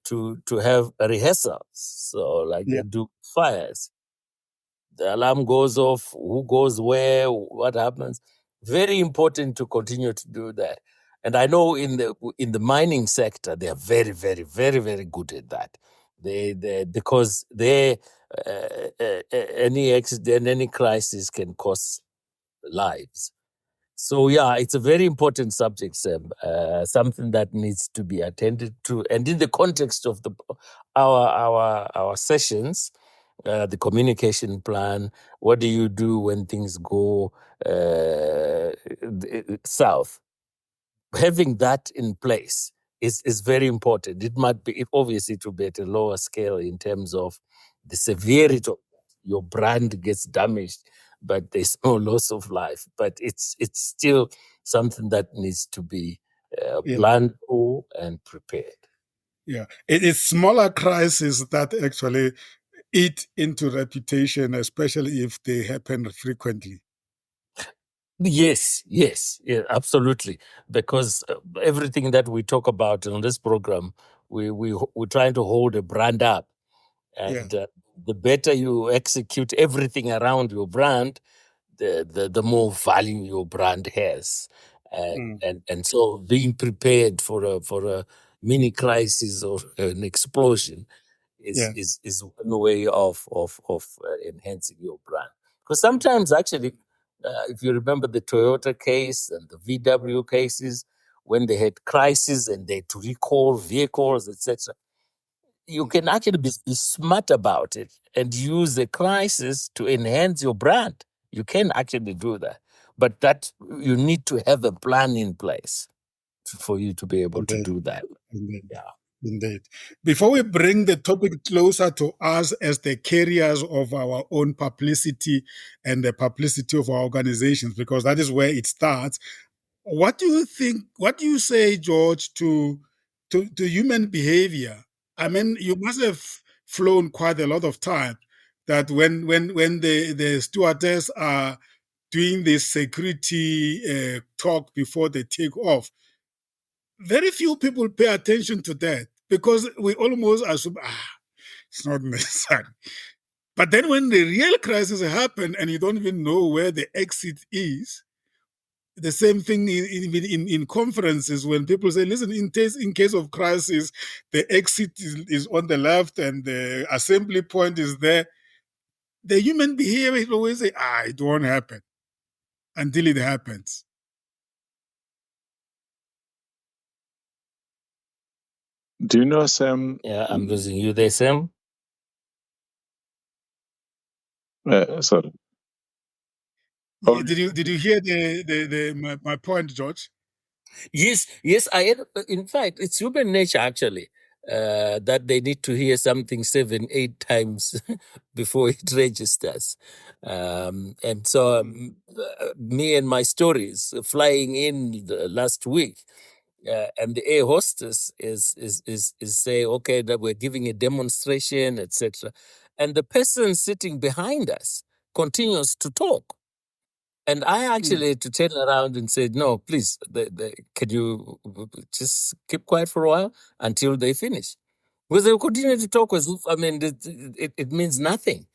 to have rehearsals. So like they do fires. The alarm goes off, who goes where, what happens. Very important to continue to do that. And I know in the mining sector, they are very, very, very, very good at that. Because any accident, any crisis can cost lives. So yeah, it's a very important subject, Sam. Something that needs to be attended to, and in the context of our sessions, the communication plan. What do you do when things go south? Having that in place is very important. It might be obviously to be at a lower scale in terms of the severity of your brand gets damaged, but there's no loss of life. But it's still something that needs to be planned for and prepared. Yeah, it is smaller crises that actually eat into reputation, especially if they happen frequently. Yes, absolutely. Because everything that we talk about on this program, we're trying to hold a brand up, and the better you execute everything around your brand, the more value your brand has, and so being prepared for a mini crisis or an explosion is one way of enhancing your brand. Because sometimes actually, if you remember the Toyota case and the VW cases, when they had crises and they had to recall vehicles, etc., you can actually be smart about it and use the crisis to enhance your brand. You can actually do that, but that you need to have a plan in place for you to be able to Indeed. do that. Indeed. Yeah. Indeed. Before we bring the topic closer to us as the carriers of our own publicity and the publicity of our organizations, because that is where it starts, what do you think? What do you say, George, to human behavior? I mean, you must have flown quite a lot of time. That when the stewardess are doing this security talk before they take off, very few people pay attention to that because we almost assume it's not necessary. But then when the real crisis happens and you don't even know where the exit is, the same thing in conferences when people say, listen, in case of crisis, the exit is on the left and the assembly point is there. The human behavior is always say, it won't happen until it happens. Do you know, Sam? Yeah, I'm losing you there, Sam. Sorry. Oh, Did you hear my point, George? Yes, I had, in fact, it's human nature actually that they need to hear something 7, 8 times before it registers. And so, me and my stories flying in last week, and the air hostess is say, okay, that we're giving a demonstration, etc., and the person sitting behind us continues to talk. And I actually had to turn around and say, no, please, can you just keep quiet for a while until they finish? Because they continue to talk as if, I mean, it means nothing.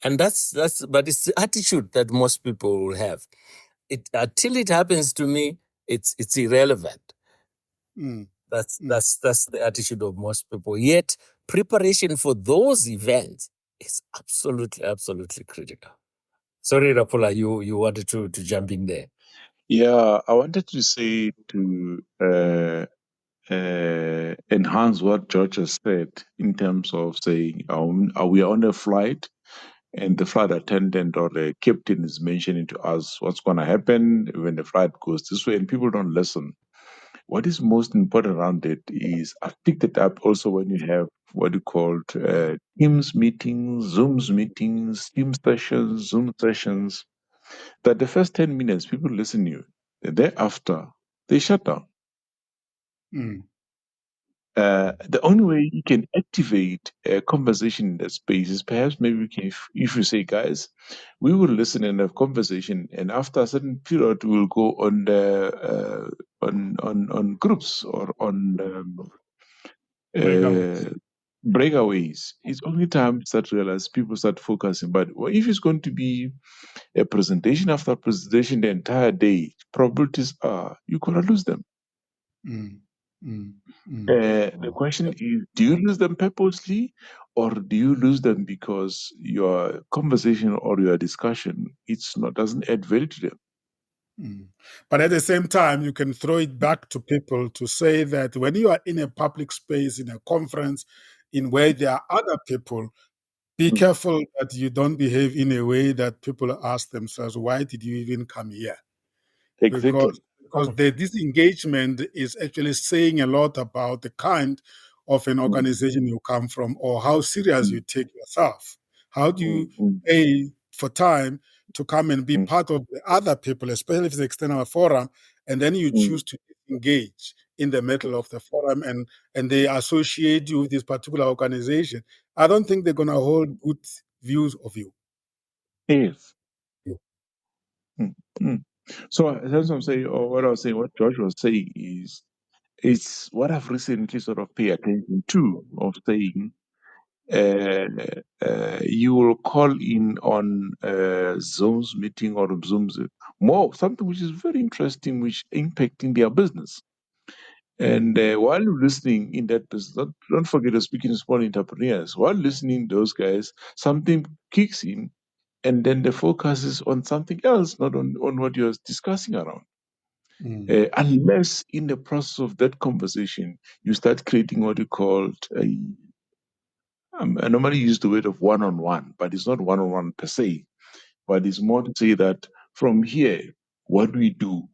And but it's the attitude that most people will have. Until it happens to me, it's irrelevant. That's the attitude of most people. Yet preparation for those events is absolutely critical. Sorry, Rapula, you wanted to jump in there. yeah, I wanted to say to enhance what George has said in terms of saying, are we on a flight? And the flight attendant or the captain is mentioning to us what's going to happen when the flight goes this way, and people don't listen. What is most important around it is I've picked it up also when you have what you call Teams meetings, Zooms meetings, Team sessions, Zoom sessions, that the first 10 minutes people listen to you. Thereafter, they shut down. The only way you can activate a conversation in that space is perhaps maybe we can, if you say, guys, we will listen and have conversation, and after a certain period, we'll go on the on groups or on breakaways. It's only time that realize people start focusing. But if it's going to be a presentation after presentation the entire day, probabilities are you're gonna lose them. The question is, do you lose them purposely, or do you lose them because your conversation or your discussion doesn't add value to them? But at the same time, you can throw it back to people to say that when you are in a public space, in a conference, in where there are other people, be careful that you don't behave in a way that people ask themselves, why did you even come here? Exactly. Because the disengagement is actually saying a lot about the kind of an organization you come from or how serious you take yourself. How do you pay for time to come and be part of the other people, especially if it's an external forum, and then you choose to engage in the middle of the forum and they associate you with this particular organization? I don't think they're going to hold good views of you. Yes. So that's what I'm saying, or what I was saying, what George was saying is, it's what I've recently sort of paid attention to, of saying, you will call in on Zoom's meeting or Zoom's more something which is very interesting, which impacting their business. And while you're listening in that business, don't forget to speaking to small entrepreneurs. While listening to those guys, something kicks in, and then the focus is on something else, not on what you're discussing around. Unless in the process of that conversation, you start creating what you call I normally use the word of one-on-one, but it's not one-on-one per se, but it's more to say that from here, what do we do?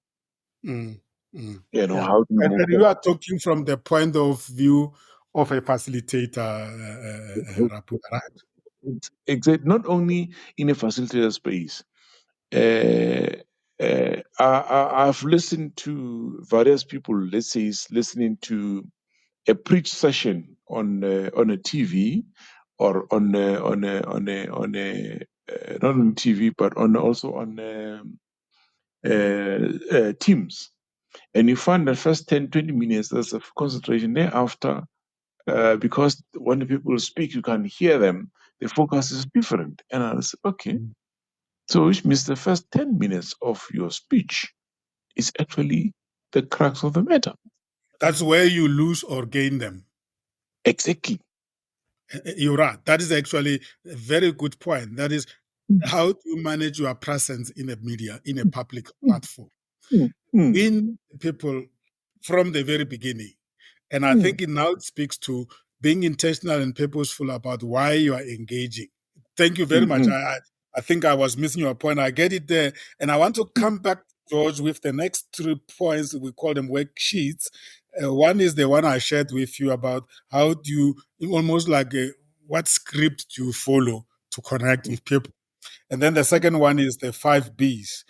Mm, mm. Yeah. How do we And move you are talking from the point of view of a facilitator, forward? Rapula, right? It's exact, not only in a facilitator space. I've listened to various people, let's say, listening to a preach session on a TV or on not on TV but also on Teams, and you find the first 10-20 minutes there's a concentration. Thereafter, because when the people speak, you can hear them. The focus is different, and I was okay. So, which means the first 10 minutes of your speech is actually the crux of the matter. That's where you lose or gain them. Exactly. You're right. That is actually a very good point. That is, how do you manage your presence in the media, in a public platform? In people from the very beginning. And I think it now speaks to being intentional and purposeful about why you are engaging. Thank you very much. I think I was missing your point. I get it there. And I want to come back, George, with the next 3 points. We call them worksheets. One is the one I shared with you about how do you, almost like what script do you follow to connect with people. And then the second one is the 5 Bs,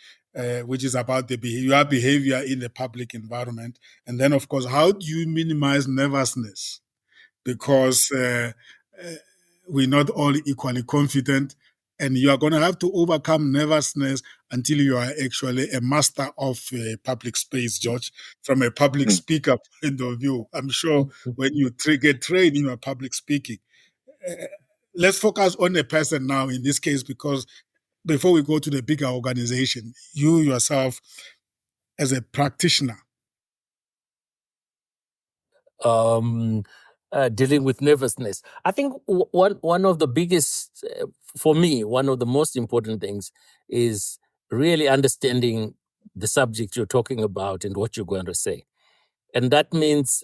which is about your behavior in the public environment. And then, of course, how do you minimize nervousness? Because we're not all equally confident, and you are going to have to overcome nervousness until you are actually a master of public space, George, from a public speaker point of view. I'm sure when you get trained in your public speaking. Let's focus on a person now in this case, because before we go to the bigger organization, you yourself as a practitioner. Dealing with nervousness. I think one of the biggest, for me, one of the most important things is really understanding the subject you're talking about and what you're going to say. And that means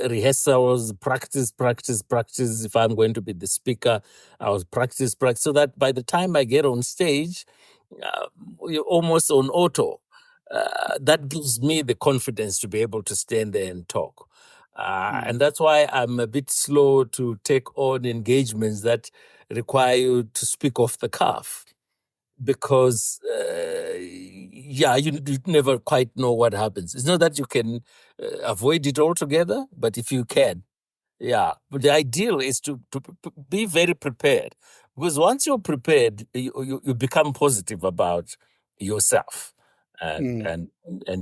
rehearsals, practice. If I'm going to be the speaker, I will practice, so that by the time I get on stage, you're almost on auto. That gives me the confidence to be able to stand there and talk. And that's why I'm a bit slow to take on engagements that require you to speak off the cuff. Because, you never quite know what happens. It's not that you can avoid it altogether, but if you can, But the ideal is to be very prepared. Because once you're prepared, you become positive about yourself and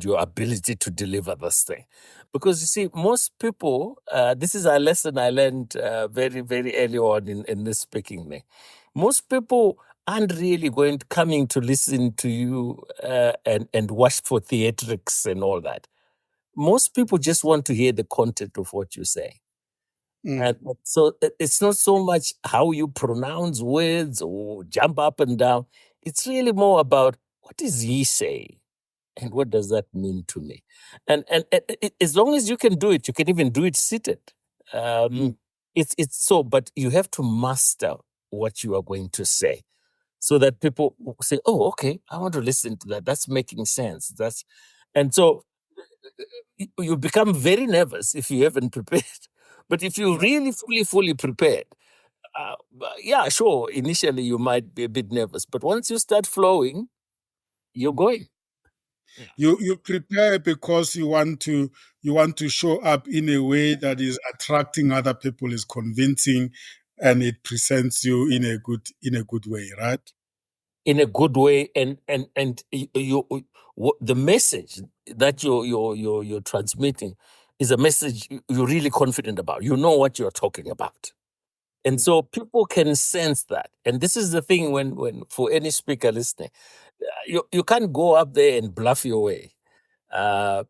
your ability to deliver this thing. Because you see, most people, this is a lesson I learned very, very early on in this speaking thing. Most people aren't really coming to listen to you and watch for theatrics and all that. Most people just want to hear the content of what you say. And so it's not so much how you pronounce words or jump up and down. It's really more about what is he saying and what does that mean to me. And as long as you can do it, you can even do it seated. It's so, but you have to master what you are going to say, so that people say, "Oh, okay, I want to listen to that. That's making sense." And so you become very nervous if you haven't prepared. But if you're really fully prepared, sure, initially you might be a bit nervous, but once you start flowing, you're going. You prepare because you want to show up in a way that is attracting other people, is convincing, and it presents you in a good way, right? In a good way, and you the message that you're transmitting is a message you're really confident about. You know what you're talking about. And so people can sense that. And this is the thing when for any speaker listening, you can't go up there and bluff your way.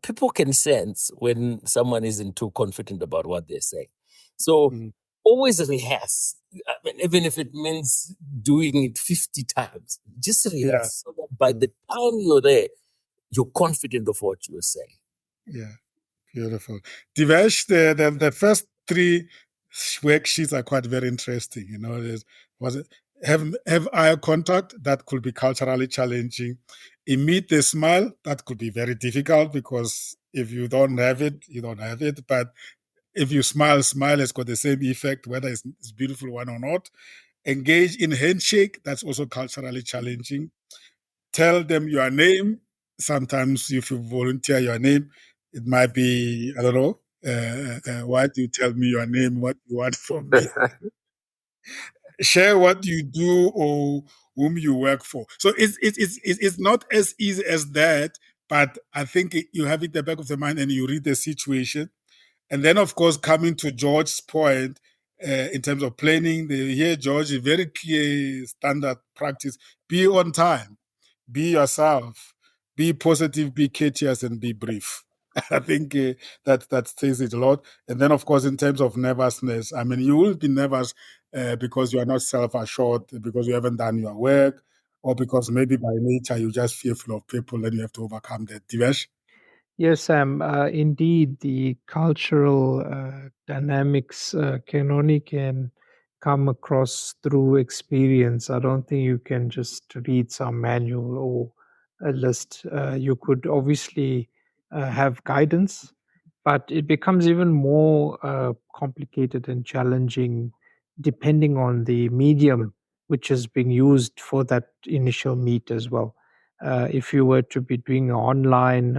People can sense when someone isn't too confident about what they're saying. So always rehearse. I mean, even if it means doing it 50 times, just rehearse. So that by the time you're there, you're confident of what you're saying. Yeah, beautiful. Divesh, the first three worksheets are quite very interesting. You know, have eye contact, that could be culturally challenging. Emit a smile, that could be very difficult because if you don't have it, you don't have it. But if you smile has got the same effect, whether it's beautiful one or not. Engage in handshake, that's also culturally challenging. Tell them your name. Sometimes if you volunteer your name, it might be, I don't know, why do you tell me your name? What you want from me? Share what you do or whom you work for. So it's not as easy as that, but I think you have it at the back of the mind and you read the situation. And then, of course, coming to George's point, in terms of planning, here, George, is very clear standard practice. Be on time, be yourself, be positive, be courteous, and be brief. I think that says it a lot. And then, of course, in terms of nervousness, I mean, you will be nervous because you are not self-assured, because you haven't done your work, or because maybe by nature you're just fearful of people and you have to overcome that. Divesh? Yes, Sam. Indeed, the cultural dynamics can come across through experience. I don't think you can just read some manual or a list. You could obviously have guidance, but it becomes even more complicated and challenging depending on the medium which is being used for that initial meet as well. If you were to be doing an online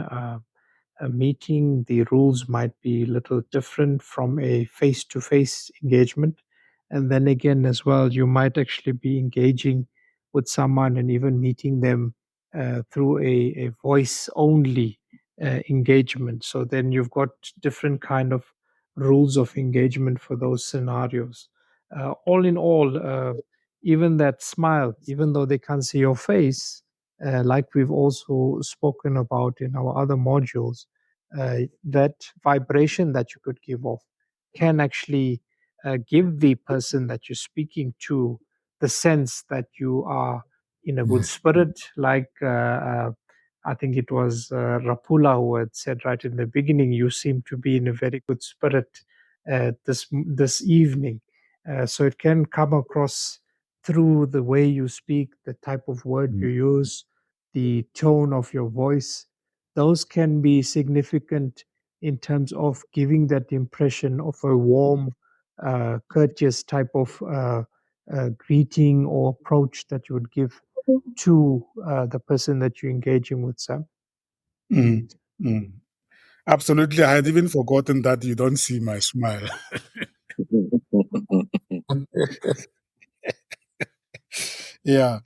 a meeting, the rules might be a little different from a face to face engagement. And then again, as well, you might actually be engaging with someone and even meeting them through a voice only engagement. So then you've got different kind of rules of engagement for those scenarios. All in all, even that smile, even though they can't see your face, like we've also spoken about in our other modules, that vibration that you could give off can actually give the person that you're speaking to the sense that you are in a good spirit, like I think it was Rapula who had said right in the beginning, you seem to be in a very good spirit this evening. So it can come across through the way you speak, the type of word you use, the tone of your voice. Those can be significant in terms of giving that impression of a warm, courteous type of greeting or approach that you would give to the person that you're engaging with, Sam. Mm, mm. Absolutely. I had even forgotten that you don't see my smile. Yeah.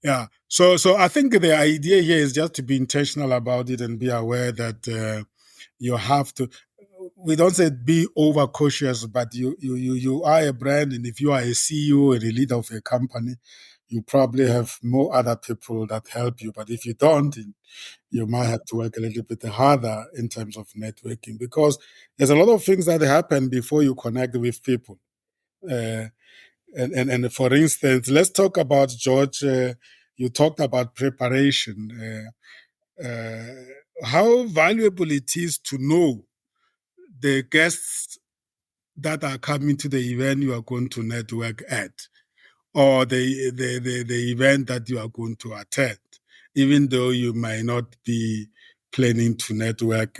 Yeah. So I think the idea here is just to be intentional about it and be aware that you have to. We don't say be overcautious, but you are a brand, and if you are a CEO and a leader of a company, you probably have more other people that help you. But if you don't, you might have to work a little bit harder in terms of networking, because there's a lot of things that happen before you connect with people. And for instance, let's talk about George. You talked about preparation. How valuable it is to know the guests that are coming to the event you are going to network at, or the event that you are going to attend, even though you might not be planning to network,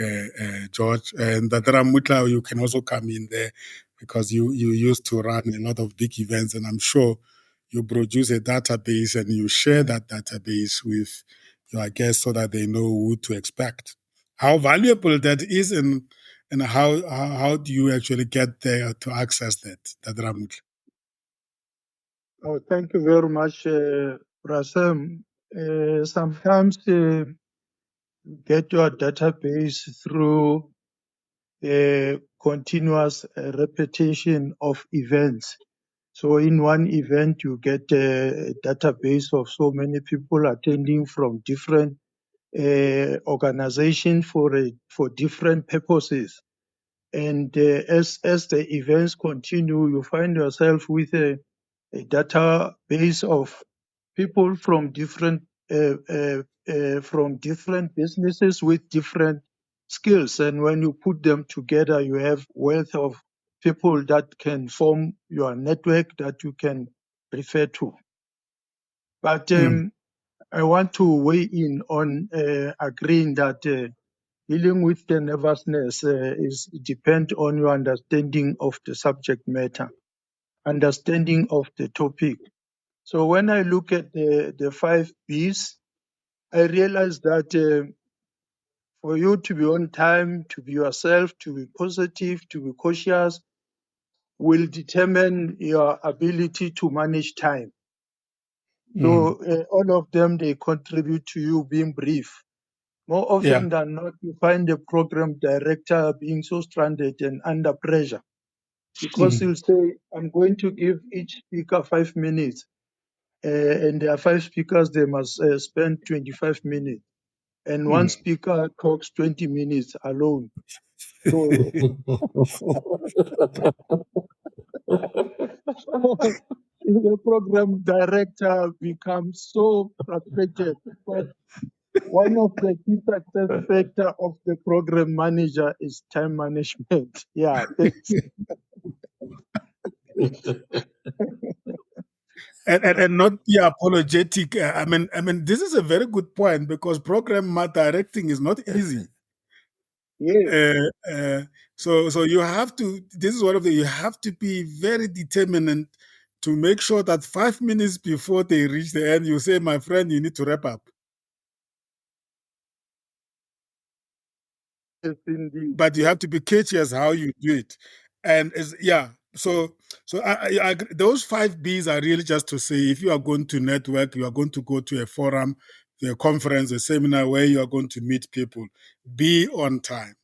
George. And Ramutla, you can also come in there because you used to run a lot of big events, and I'm sure you produce a database and you share that database with your guests so that they know who to expect. How valuable that is, and how do you actually get there to access that Ramutla? Oh, thank you very much, Rasem. Sometimes get your database through continuous repetition of events. So in one event, you get a database of so many people attending from different organizations for different purposes. And as the events continue, you find yourself with a database of people from different businesses with different skills. And when you put them together, you have wealth of people that can form your network that you can refer to. But I want to weigh in on agreeing that dealing with the nervousness is depend on your understanding of the subject matter, understanding of the topic. So when I look at the 5 Bs, I realize that for you to be on time, to be yourself, to be positive, to be cautious, will determine your ability to manage time. So all of them, they contribute to you being brief. More Yeah. often than not, you find the program director being so stranded and under pressure because he'll say, I'm going to give each speaker 5 minutes. And there are 5 speakers, they must spend 25 minutes. And one speaker talks 20 minutes alone. So the program director becomes so frustrated. But one of the key success factor of the program manager is time management. Yeah, thanks. And not be apologetic. I mean, this is a very good point because program directing is not easy. Yes, So you have to. This is one of the. You have to be very determined to make sure that 5 minutes before they reach the end, you say, "My friend, you need to wrap up." yes, indeed. But you have to be courteous how you do it, and So I agree. Those 5 Bs are really just to say if you are going to network, you are going to go to a forum, a conference, a seminar where you are going to meet people, be on time.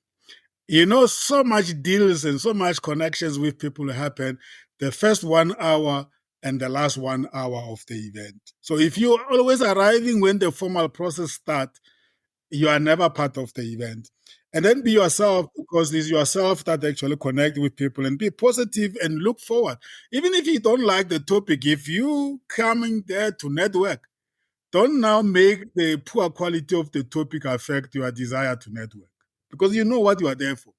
You know, so much deals and so much connections with people happen the first 1 hour and the last 1 hour of the event. So if you're always arriving when the formal process starts, you are never part of the event. And then be yourself because it's yourself that actually connect with people and be positive and look forward. Even if you don't like the topic, if you coming there to network, don't now make the poor quality of the topic affect your desire to network because you know what you are there for.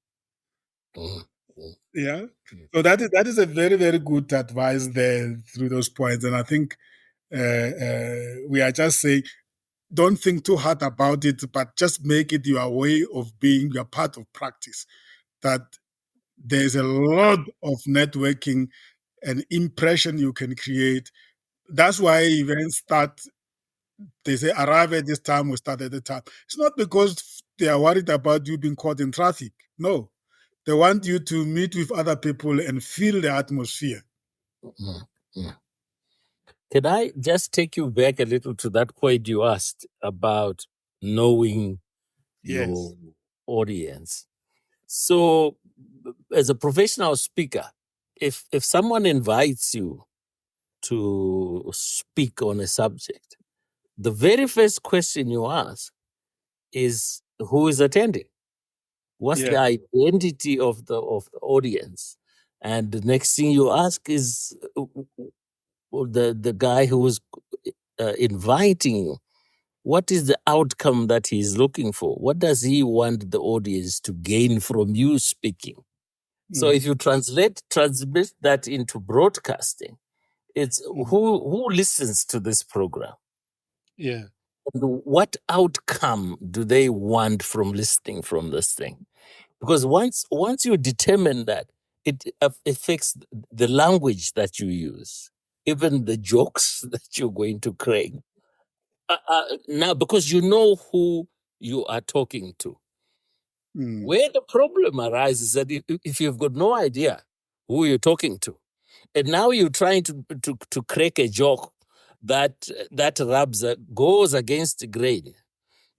Yeah. So that is a very, very good advice there through those points. And I think we are just saying, don't think too hard about it, but just make it your way of being your part of practice. That there's a lot of networking and impression you can create. That's why events start. They say arrive at this time, we start at the time. It's not because they are worried about you being caught in traffic. No, they want you to meet with other people and feel the atmosphere. Can I just take you back a little to that point you asked about knowing your audience? So, as a professional speaker, if someone invites you to speak on a subject, the very first question you ask is who is attending? What's the identity of the audience? And the next thing you ask is the guy who is inviting you. What is the outcome that he's looking for? What does he want the audience to gain from you speaking? So if you transmit that into broadcasting, it's who listens to this program? Yeah. And what outcome do they want from listening from this thing? Because once you determine that, it affects the language that you use, even the jokes that you're going to crack. Now, because you know who you are talking to. Where the problem arises is that if you've got no idea who you're talking to, and now you're trying to crack a joke that goes against the grain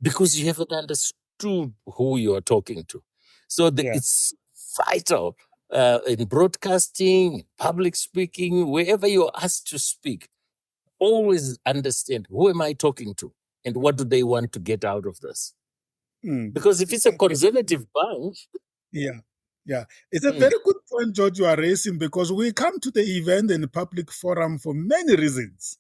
because you haven't understood who you are talking to. So it's vital in broadcasting, public speaking, wherever you're asked to speak, always understand who am I talking to and what do they want to get out of this. Because if it's a conservative bunch. Yeah. It's a very good point, George, you are raising because we come to the event and the public forum for many reasons.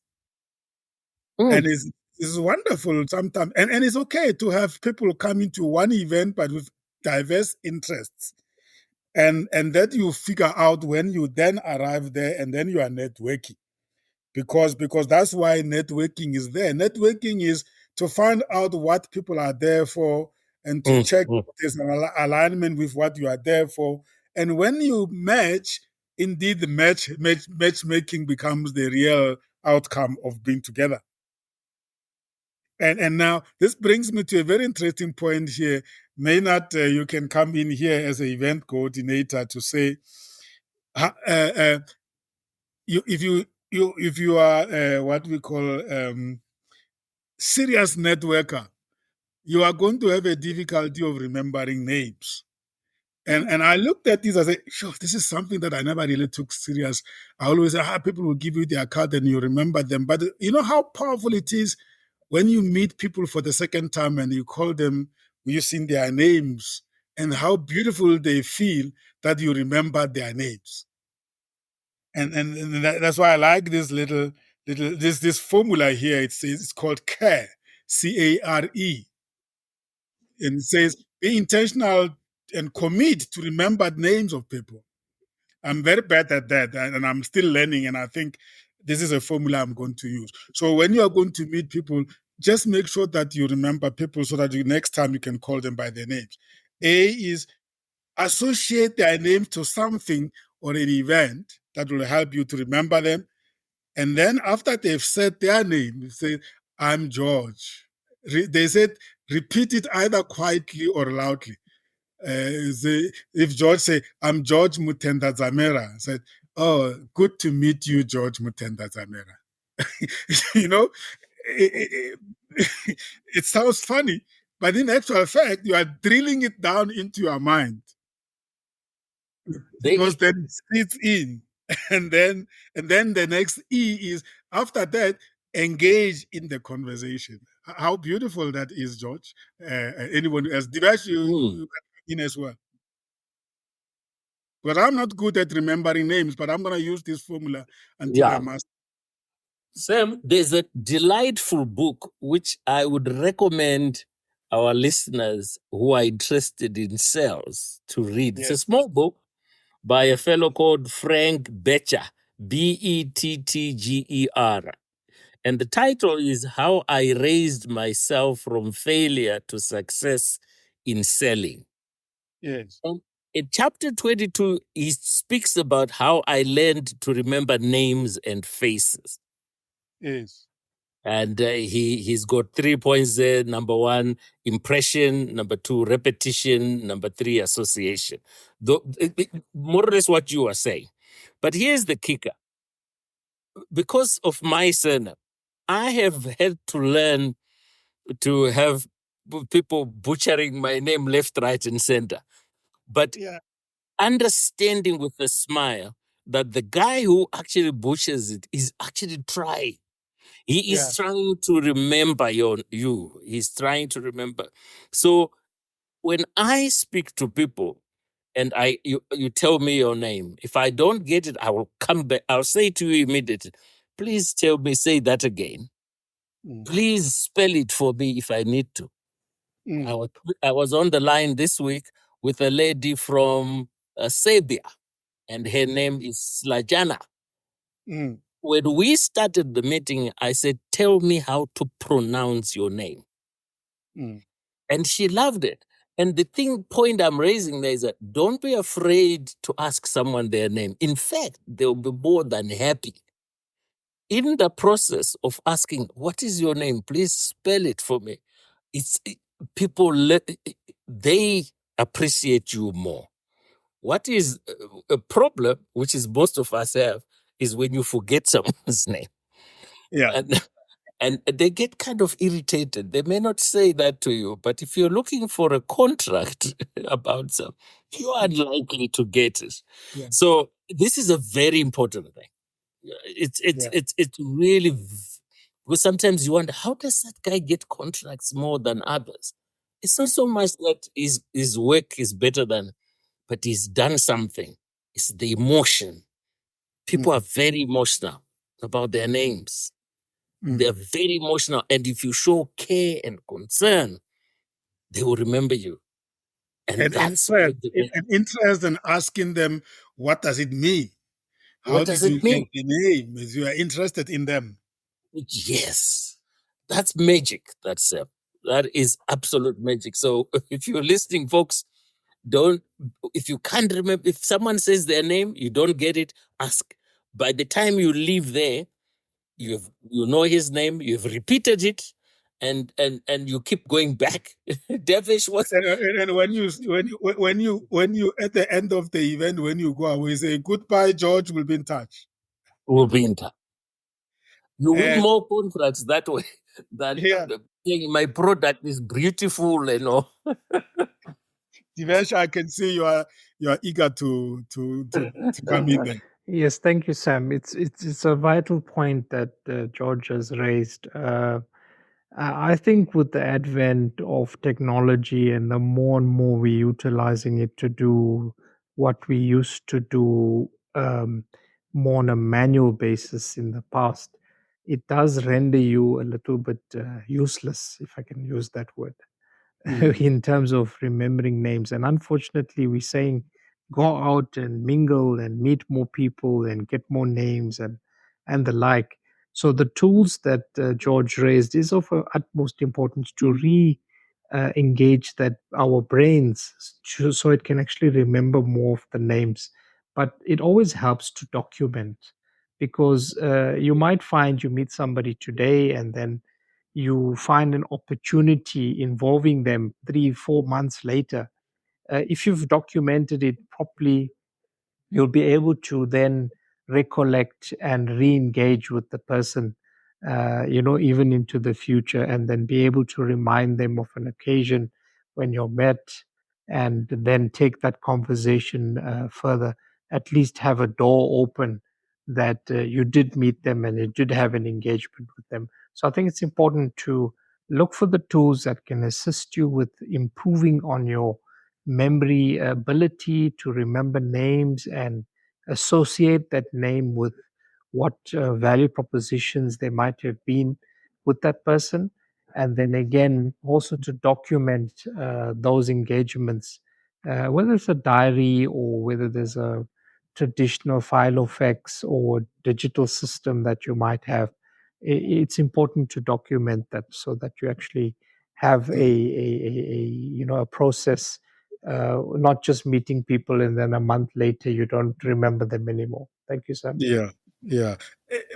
And it's wonderful sometimes. And it's okay to have people coming to one event, but with diverse interests. and that you figure out when you then arrive there, and then you are networking, because that's why networking is there. Networking is to find out what people are there for, and to check if there's an alignment with what you are there for. And when you match, indeed the matchmaking becomes the real outcome of being together. And now this brings me to a very interesting point here. Maynard, you can come in here as an event coordinator to say, if you are what we call serious networker, you are going to have a difficulty of remembering names. And I looked at this, I said, sure, this is something that I never really took serious. I always say, people will give you their card and you remember them. But you know how powerful it is when you meet people for the second time and you call them using their names, and how beautiful they feel that you remember their names. And that's why I like this little this formula here. It says it's called CARE, CARE. And it says, be intentional and commit to remember names of people. I'm very bad at that, and I'm still learning, and I think this is a formula I'm going to use. So when you are going to meet people, just make sure that you remember people so that next time you can call them by their names. A is associate their names to something or an event that will help you to remember them. And then after they've said their name, you say, I'm George. They said, repeat it either quietly or loudly. If George say, I'm George Mutenda Zamera, I said, oh, good to meet you, George Mutenda Zamera. You know, it sounds funny, but in actual fact, you are drilling it down into your mind. Because then it sits in. And then the next E is, after that, engage in the conversation. How beautiful that is, George. Anyone else? Divesh, you in as well. But I'm not good at remembering names, but I'm going to use this formula until I master. Sam, there's a delightful book which I would recommend our listeners who are interested in sales to read. Yes. It's a small book by a fellow called Frank Bettger, Bettger. And the title is How I Raised Myself from Failure to Success in Selling. Yes. And in chapter 22, he speaks about how I learned to remember names and faces. Yes. And he's got 3 points there. Number 1, impression. Number 2, repetition. Number 3, association. More or less what you are saying. But here's the kicker. Because of my surname, I have had to learn to have people butchering my name left, right, and center. But understanding with a smile that the guy who actually butchers it is actually trying. He is trying to remember you. He's trying to remember. So when I speak to people and you tell me your name, if I don't get it, I will come back. I'll say to you immediately, please tell me, say that again. Please spell it for me if I need to. I was on the line this week with a lady from Serbia, and her name is Slajana. When we started the meeting, I said, tell me how to pronounce your name. And she loved it. And the point I'm raising there is that don't be afraid to ask someone their name. In fact, they'll be more than happy. In the process of asking, what is your name? Please spell it for me. People, they appreciate you more. What is a problem, which is most of us have, is when you forget someone's name. Yeah. And they get kind of irritated. They may not say that to you, but if you're looking for a contract about something, you're unlikely to get it. Yeah. So this is a very important thing. It's really, because sometimes you wonder, how does that guy get contracts more than others? It's not so much that his work is better than, but he's done something. It's the emotion. People are very emotional about their names. They're very emotional. And if you show care and concern, they will remember you. And And that's where an interest in asking them, what does it mean? How what did does you it mean? get the name? If you are interested in them. Yes, that's magic. That is absolute magic. So if you're listening, folks, if you can't remember, if someone says their name, you don't get it, ask. By the time you leave there, you know his name, you've repeated it, and you keep going back. Devish, what And when you at the end of the event, when you go away, say goodbye, George, we'll be in touch. will be in touch? You win And more contracts that way than yeah, saying my product is beautiful and all. Divesh, I can see you are eager to come in there. Yes, thank you, Sam. It's a vital point that George has raised. I think with the advent of technology and the more and more we're utilizing it to do what we used to do more on a manual basis in the past, it does render you a little bit useless, if I can use that word. In terms of remembering names. And unfortunately, we're saying go out and mingle and meet more people and get more names and the like. So the tools that George raised is of utmost importance to engage that our brains so it can actually remember more of the names. But it always helps to document because you might find you meet somebody today and then you find an opportunity involving them 3 4 months later. If you've documented it properly, you'll be able to then recollect and re-engage with the person, even into the future, and then be able to remind them of an occasion when you're met, and then take that conversation further. At least have a door open that you did meet them and you did have an engagement with them. So I think it's important to look for the tools that can assist you with improving on your memory ability to remember names and associate that name with what value propositions there might have been with that person. And then again, also to document those engagements, whether it's a diary or whether there's a traditional file of X or digital system that you might have. It's important to document that so that you actually have a process, not just meeting people and then a month later you don't remember them anymore. Thank you, Sam. Yeah, yeah.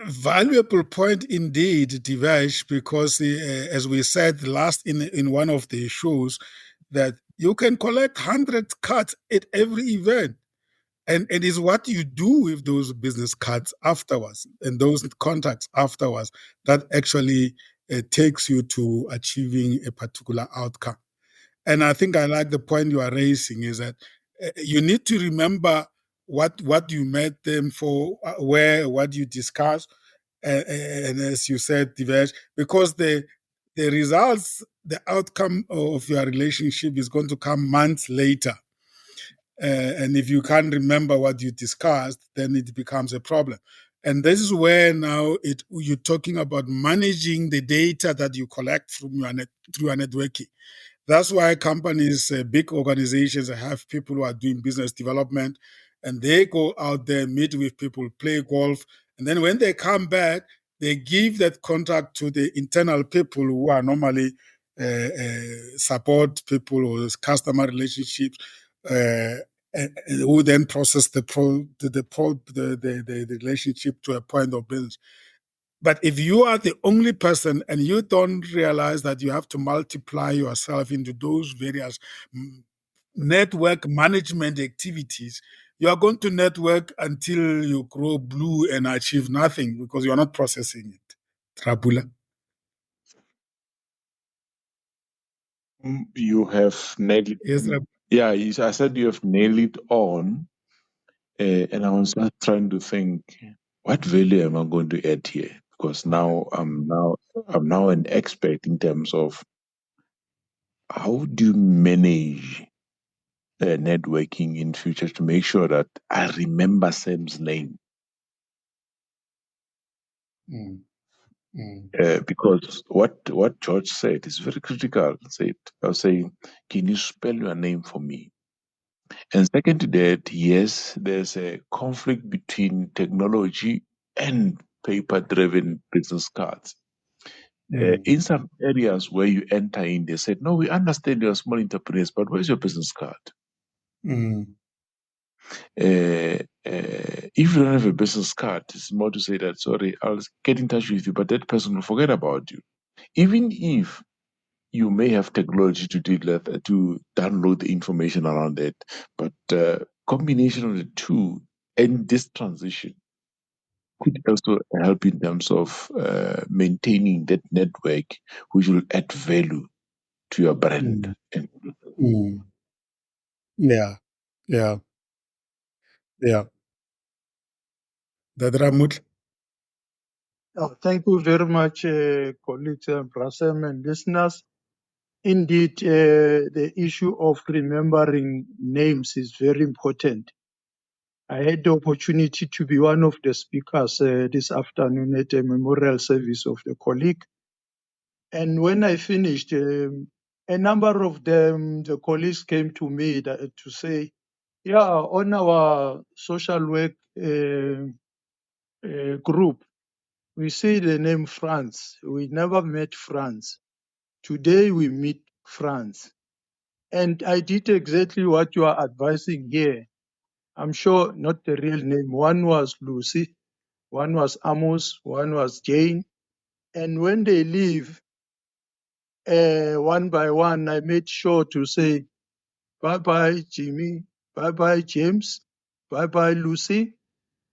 Valuable point indeed, Divesh, because as we said last in one of the shows, that you can collect 100 cards at every event. And it is what you do with those business cards afterwards and those contacts afterwards that actually takes you to achieving a particular outcome. And I think I like the point you are raising is that you need to remember what you met them for, what you discussed, and as you said, Divesh, because the results, the outcome of your relationship is going to come months later. And if you can't remember what you discussed, then it becomes a problem. And this is where now you're talking about managing the data that you collect from through your networking. That's why companies, big organizations, have people who are doing business development, and they go out there, meet with people, play golf, and then when they come back, they give that contract to the internal people who are normally support people or customer relationships, and who then process the relationship to a point of business. But if you are the only person and you don't realize that you have to multiply yourself into those various network management activities, you are going to network until you grow blue and achieve nothing because you are not processing it. Trabula. You have nailed it. Yes, Yeah, I said you have nailed it on. And I was just trying to think, what value am I going to add here? Because I'm now an expert in terms of how do you manage networking in future to make sure that I remember Sam's name. Because what George said is very critical. Said, I was saying, can you spell your name for me? And second to that, yes, there's a conflict between technology and paper-driven business cards. In some areas where you enter in, they said, no, we understand you're small entrepreneurs, but where's your business card? If you don't have a business card, it's more to say that, sorry, I'll get in touch with you, but that person will forget about you. Even if you may have technology to to download the information around it, but combination of the two and this transition could also help in terms of maintaining that network, which will add value to your brand. Yeah, yeah, yeah. That Ramut. Oh, thank you very much, colleagues and Brasem and listeners. Indeed, the issue of remembering names is very important. I had the opportunity to be one of the speakers this afternoon at a memorial service of the colleague. And when I finished, a number of them, the colleagues came to me to say, yeah, on our social work group, we see the name Franz. We never met Franz. Today we meet Franz. And I did exactly what you are advising here. I'm sure not the real name. One was Lucy, one was Amos, one was Jane. And when they leave, one by one, I made sure to say, bye-bye, Jimmy, bye-bye, James, bye-bye, Lucy,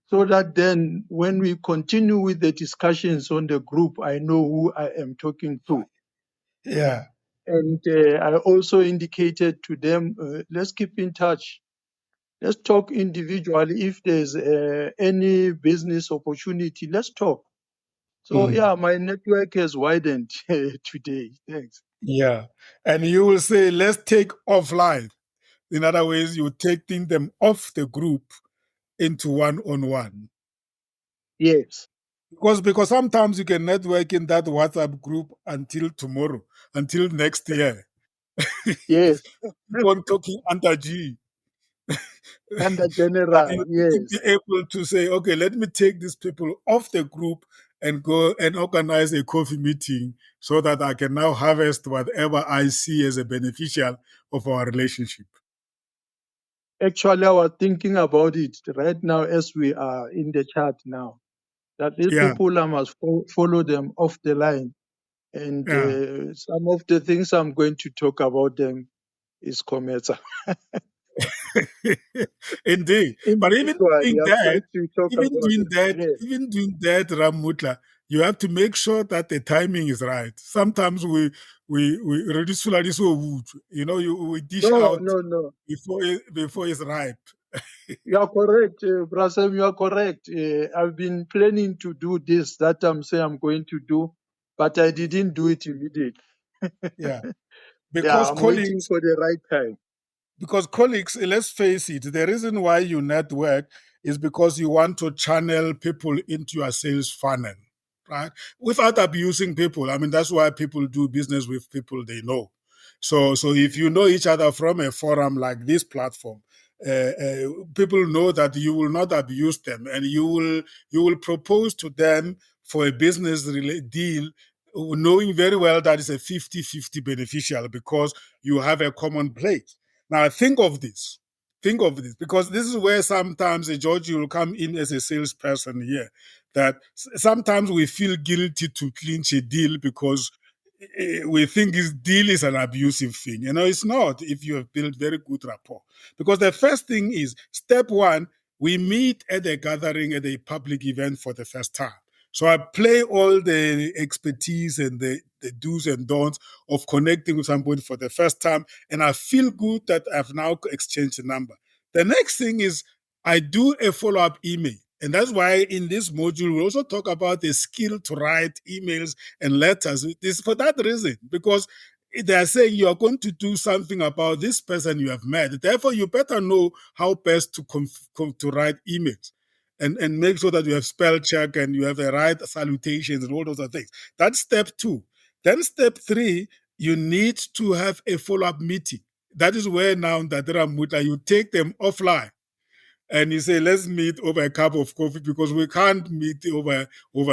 so that then when we continue with the discussions on the group, I know who I am talking to. Yeah. And I also indicated to them, let's keep in touch. Let's talk individually. If there's any business opportunity, let's talk. So yeah, my network has widened today. Thanks. Yeah. And you will say, let's take offline. In other ways, you're taking them off the group into one-on-one. Yes. Because sometimes you can network in that WhatsApp group until tomorrow, until next year. Yes. Keep on talking under G. And the But general, you need to yes. be able to say, okay, let me take these people off the group and go and organize a coffee meeting so that I can now harvest whatever I see as a beneficial of our relationship. Actually, I was thinking about it right now as we are in the chat now. That these Yeah, people, I must follow them off the line. And yeah. some of the things I'm going to talk about them is Cometa. Indeed. But Individually, I'm going to talk about them. Yes. even doing that, Ramutla, you have to make sure that the timing is right. Sometimes we traditionally so wood, we dish No, out no, no. before it's ripe. You are correct, Brasem, you are correct. I've been planning to do this that I'm saying I'm going to do, but I didn't do it immediately. Yeah. Yeah, Because I'm waiting colleagues for the right time. Because colleagues, let's face it, the reason why you network is because you want to channel people into your sales funnel, right? Without abusing people. I mean, that's why people do business with people they know. So if you know each other from a forum like this platform, people know that you will not abuse them, and you will propose to them for a business deal, knowing very well that it's a 50-50 beneficial because you have a common place. Now, think of this, because this is where sometimes a George will come in as a salesperson here, that sometimes we feel guilty to clinch a deal because we think this deal is an abusive thing. It's not if you have built very good rapport. Because the first thing is, step one, we meet at a gathering at a public event for the first time. So I play all the expertise and the do's and don'ts of connecting with somebody for the first time, and I feel good that I've now exchanged a number. The next thing is I do a follow-up email. And that's why in this module, we also talk about the skill to write emails and letters. This for that reason, because they are saying you are going to do something about this person you have met. Therefore, you better know how best to write emails. and make sure that you have spell check and you have the right salutations and all those other things. That's step 2. Then step 3, you need to have a follow-up meeting. That is where now Ndadira Mutla, you take them offline and you say, let's meet over a cup of coffee, because we can't meet over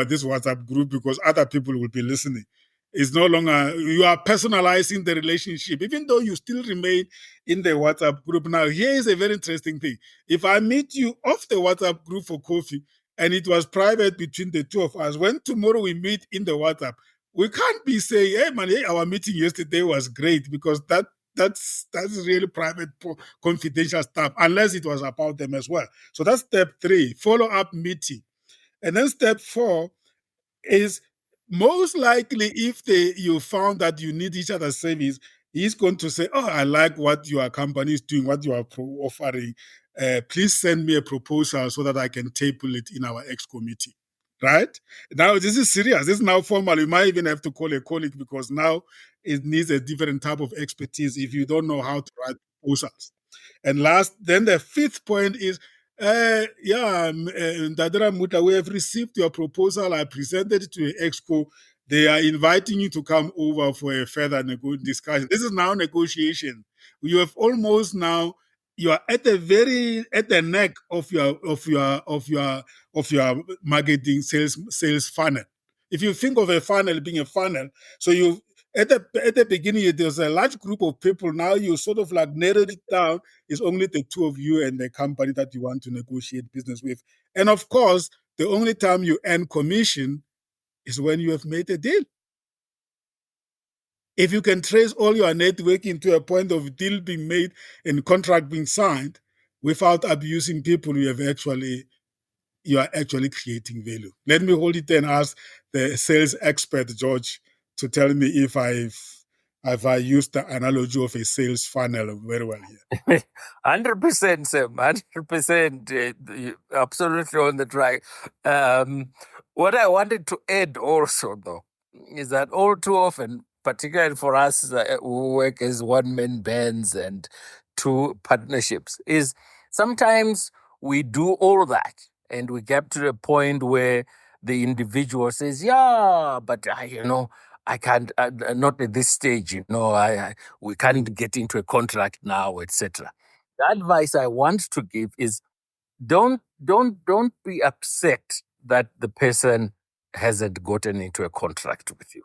this WhatsApp group because other people will be listening. It's no longer, you are personalizing the relationship, even though you still remain in the WhatsApp group. Now, here is a very interesting thing. If I meet you off the WhatsApp group for coffee and it was private between the two of us, when tomorrow we meet in the WhatsApp, we can't be saying, hey man, hey, our meeting yesterday was great, because that's really private, confidential stuff, unless it was about them as well. So that's step 3, follow-up meeting. And then step 4 is, most likely, if you found that you need each other's service, he's going to say, oh, I like what your company is doing, what you are offering. Please send me a proposal so that I can table it in our EXCO meeting. Right? Now, this is serious. This is now formal. You might even have to call a colleague, because now it needs a different type of expertise if you don't know how to write proposals. And then the 5th point is, Ndadira Mutla, we have received your proposal. I presented it to EXCO. They are inviting you to come over for a further discussion. This is now negotiation. You have almost now, you are at the neck of your marketing sales funnel. If you think of a funnel being a funnel, so you at the beginning there's a large group of people. Now you sort of like narrowed it down. It's only the two of you and the company that you want to negotiate business with. And of course, the only time you earn commission is when you have made a deal. If you can trace all your networking to a point of deal being made and contract being signed without abusing people, you are actually creating value. Let me hold it and ask the sales expert, George, to tell me if I used the analogy of a sales funnel very well here. 100%, Sam. 100%. Absolutely on the track. What I wanted to add also, though, is that all too often, particularly for us who work as one-man bands and 2 partnerships, is sometimes we do all that and we get to the point where the individual says, yeah, but I can't, not at this stage, we can't get into a contract now, etc. The advice I want to give is don't be upset that the person hasn't gotten into a contract with you.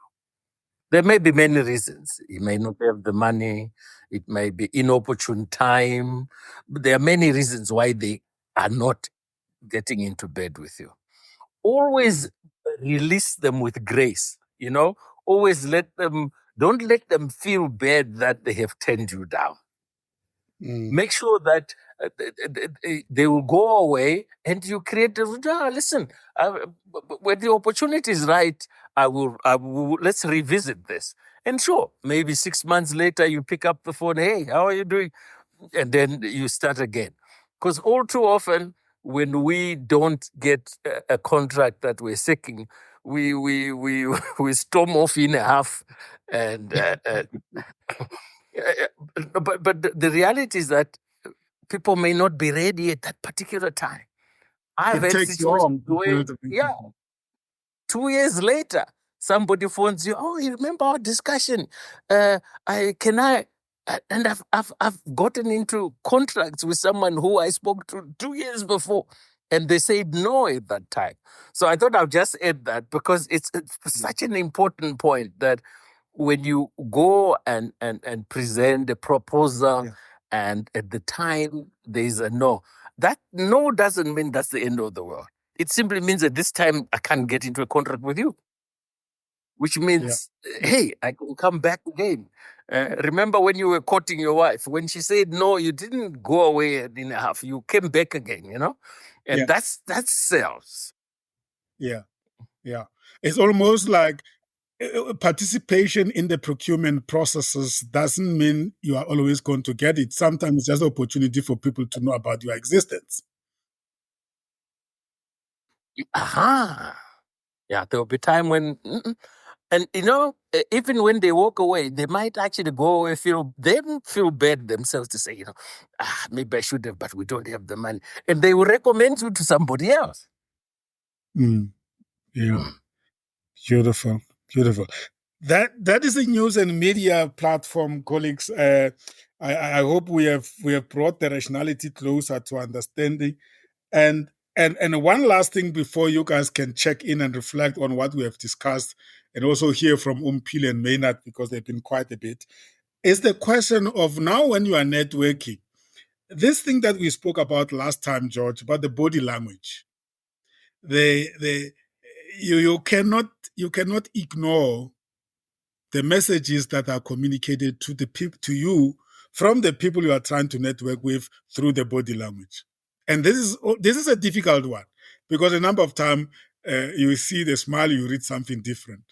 There may be many reasons. He may not have the money. It may be inopportune time. But there are many reasons why they are not getting into bed with you. Always release them with grace. Always don't let them feel bad that they have turned you down. Make sure that they will go away and you create listen, when the opportunity is right, I will let's revisit this. And sure, maybe 6 months later you pick up the phone, hey, how are you doing? And then you start again. Because all too often, when we don't get a contract that we're seeking, we storm off in a half, and but the reality is that people may not be ready at that particular time. I've had situations where, 2 years later, somebody phones you. Oh, you remember our discussion? And I've gotten into contracts with someone who I spoke to 2 years before, and they said no at that time. So I thought I'll just add that, because it's such an important point that when you go and present a proposal, and at the time there is a no, that no doesn't mean that's the end of the world. It simply means that this time I can't get into a contract with you, which means, hey, I can come back again. Remember when you were courting your wife, when she said no, you didn't go away in a half, you came back again, and that's sales. Yeah. It's almost like participation in the procurement processes doesn't mean you are always going to get it. Sometimes it's just an opportunity for people to know about your existence. Aha. Yeah, there will be time when And even when they walk away, they might actually go away, feel bad themselves to say, maybe I should have, but we don't have the money. And they will recommend you to somebody else. Mm. Yeah. Beautiful. Beautiful. That is a news and media platform, colleagues. I hope we have brought the rationality closer to understanding. And one last thing before you guys can check in and reflect on what we have discussed, and also hear from Umpile and Maynard, because they've been quite a bit, is the question of now when you are networking, this thing that we spoke about last time, George, about the body language. You cannot ignore the messages that are communicated to the people, to you, from the people you are trying to network with through the body language. And this is a difficult one, because a number of times you see the smile, you read something different.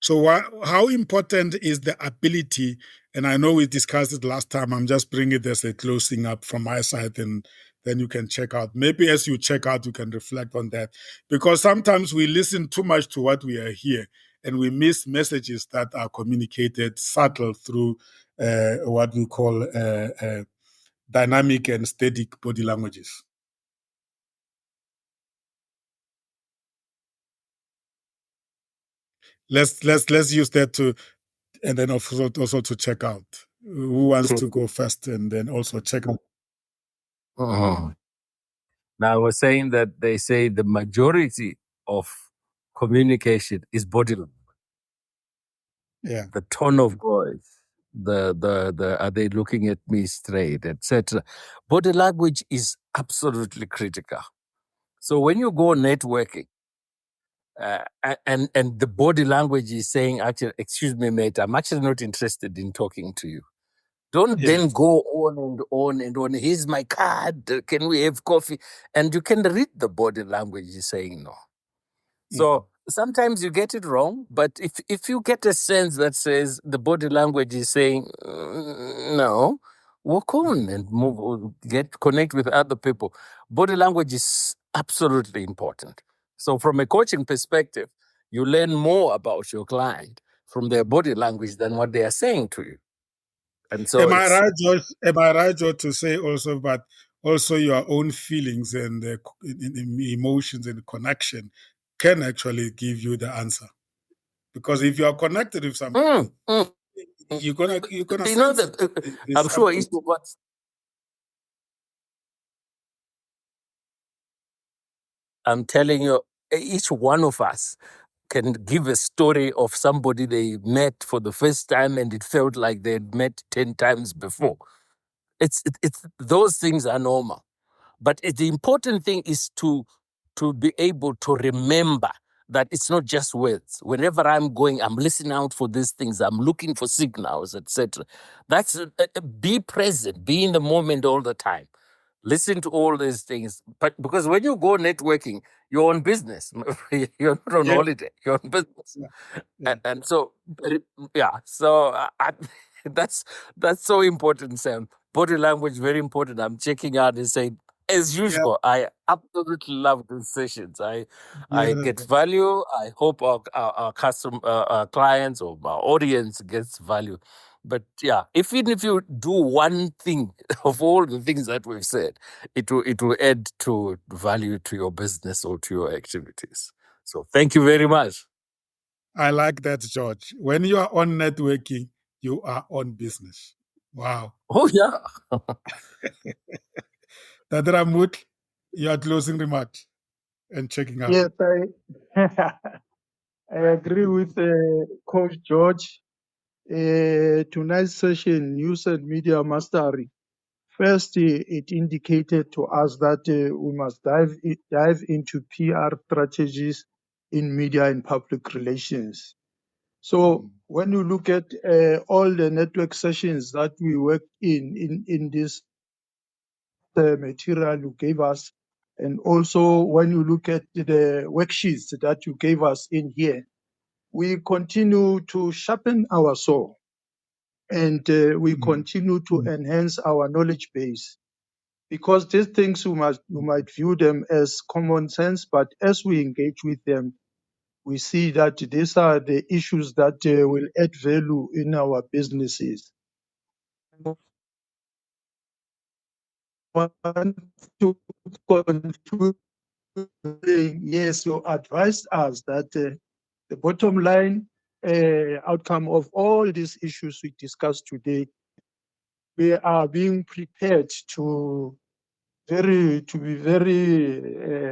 So how important is the ability, and I know we discussed it last time, I'm just bringing it as a closing up from my side, and then you can check out. Maybe as you check out, you can reflect on that. Because sometimes we listen too much to what we are here, and we miss messages that are communicated subtle through what we call dynamic and static body languages. Let's use that to, and then also to check out. Who wants to go first, and then also check out? Now, I was saying that they say the majority of communication is body language. Yeah. The tone of voice, the are they looking at me straight, etc. Body language is absolutely critical. So when you go networking, and the body language is saying, actually, excuse me, mate, I'm actually not interested in talking to you. Don't then go on and on and on. Here's my card. Can we have coffee? And you can read the body language is saying no. So sometimes you get it wrong, but if you get a sense that says the body language is saying no, walk on and move, connect with other people. Body language is absolutely important. So from a coaching perspective, you learn more about your client from their body language than what they are saying to you. And so am I right, George? Am I right, George, to say also, but also your own feelings and emotions and connection can actually give you the answer? Because if you are connected with somebody, you're gonna sense that. I'm sure each of us. I'm telling you, each one of us can give a story of somebody they met for the first time and it felt like they'd met 10 times before. It's those things are normal. But the important thing is to be able to remember that it's not just words. Whenever I'm going, I'm listening out for these things. I'm looking for signals, etc. That's be present, be in the moment all the time. Listen to all these things. But because when you go networking, you're on business. You're not on holiday. You're on business. And so, yeah. So that's so important, Sam. Body language, very important. I'm checking out and saying, as usual, I absolutely love these sessions. I get value. I hope our our clients or our audience gets value. But yeah, even if you do one thing of all the things that we've said, it will add to value to your business or to your activities. So thank you very much. I like that, George. When you are on networking, you are on business. Wow. Oh, yeah. Dadramut, your closing remarks and checking out. Yes, I agree with Coach George. Tonight's session, News and Media Mastery. First, it indicated to us that we must dive into PR strategies in media and public relations. So when you look at all the network sessions that we work in this material you gave us, and also when you look at the worksheets that you gave us in here, we continue to sharpen our saw, and we continue to enhance our knowledge base. because these things you might view them as common sense, but as we engage with them, we see that these are the issues that will add value in our businesses. I want to conclude saying, yes, you advised us that the bottom line outcome of all these issues we discussed today, we are being prepared to be very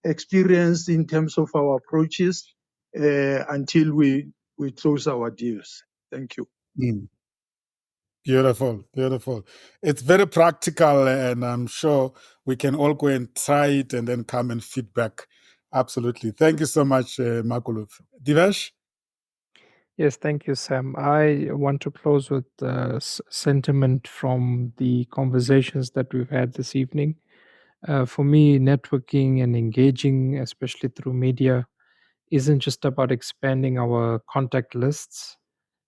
experienced in terms of our approaches until we close our deals. Thank you. Mm. Beautiful, beautiful. It's very practical, and I'm sure we can all go and try it and then come and feedback. Absolutely. Thank you so much, Makuluf. Divesh? Yes, thank you, Sam. I want to close with sentiment from the conversations that we've had this evening. For me, networking and engaging, especially through media, isn't just about expanding our contact lists.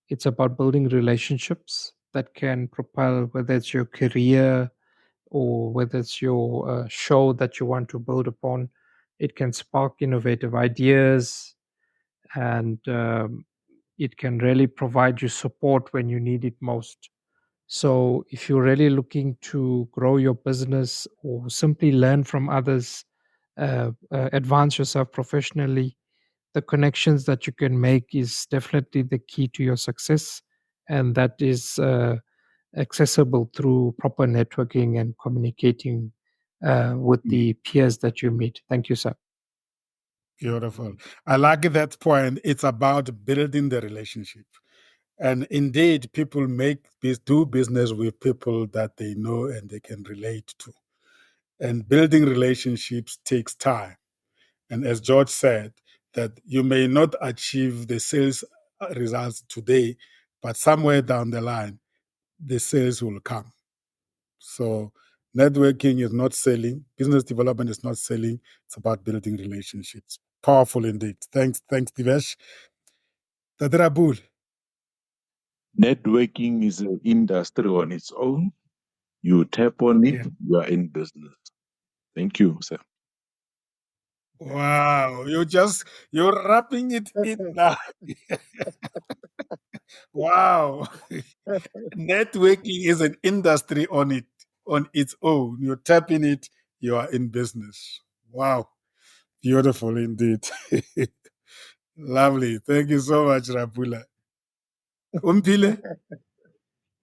It's about building relationships that can propel, whether it's your career or whether it's your show that you want to build upon. It can spark innovative ideas, and it can really provide you support when you need it most. So, if you're really looking to grow your business or simply learn from others, advance yourself professionally, the connections that you can make is definitely the key to your success. And that is accessible through proper networking and communicating with the peers that you meet. Thank you, sir. Beautiful. I like that point. It's about building the relationship. And indeed, people do business with people that they know and they can relate to. And building relationships takes time. And as George said, that you may not achieve the sales results today, but somewhere down the line, the sales will come. So networking is not selling. Business development is not selling. It's about building relationships. Powerful indeed. Thanks, Divesh. Tadrabul. Networking is an industry on its own. You tap on it, Yeah. you are in business. Thank you, sir. Wow, you're wrapping it in now. Wow. Networking is an industry on its own. You tap in it, you are in business. Wow. Beautiful indeed. Lovely. Thank you so much, Rapula. Umpile?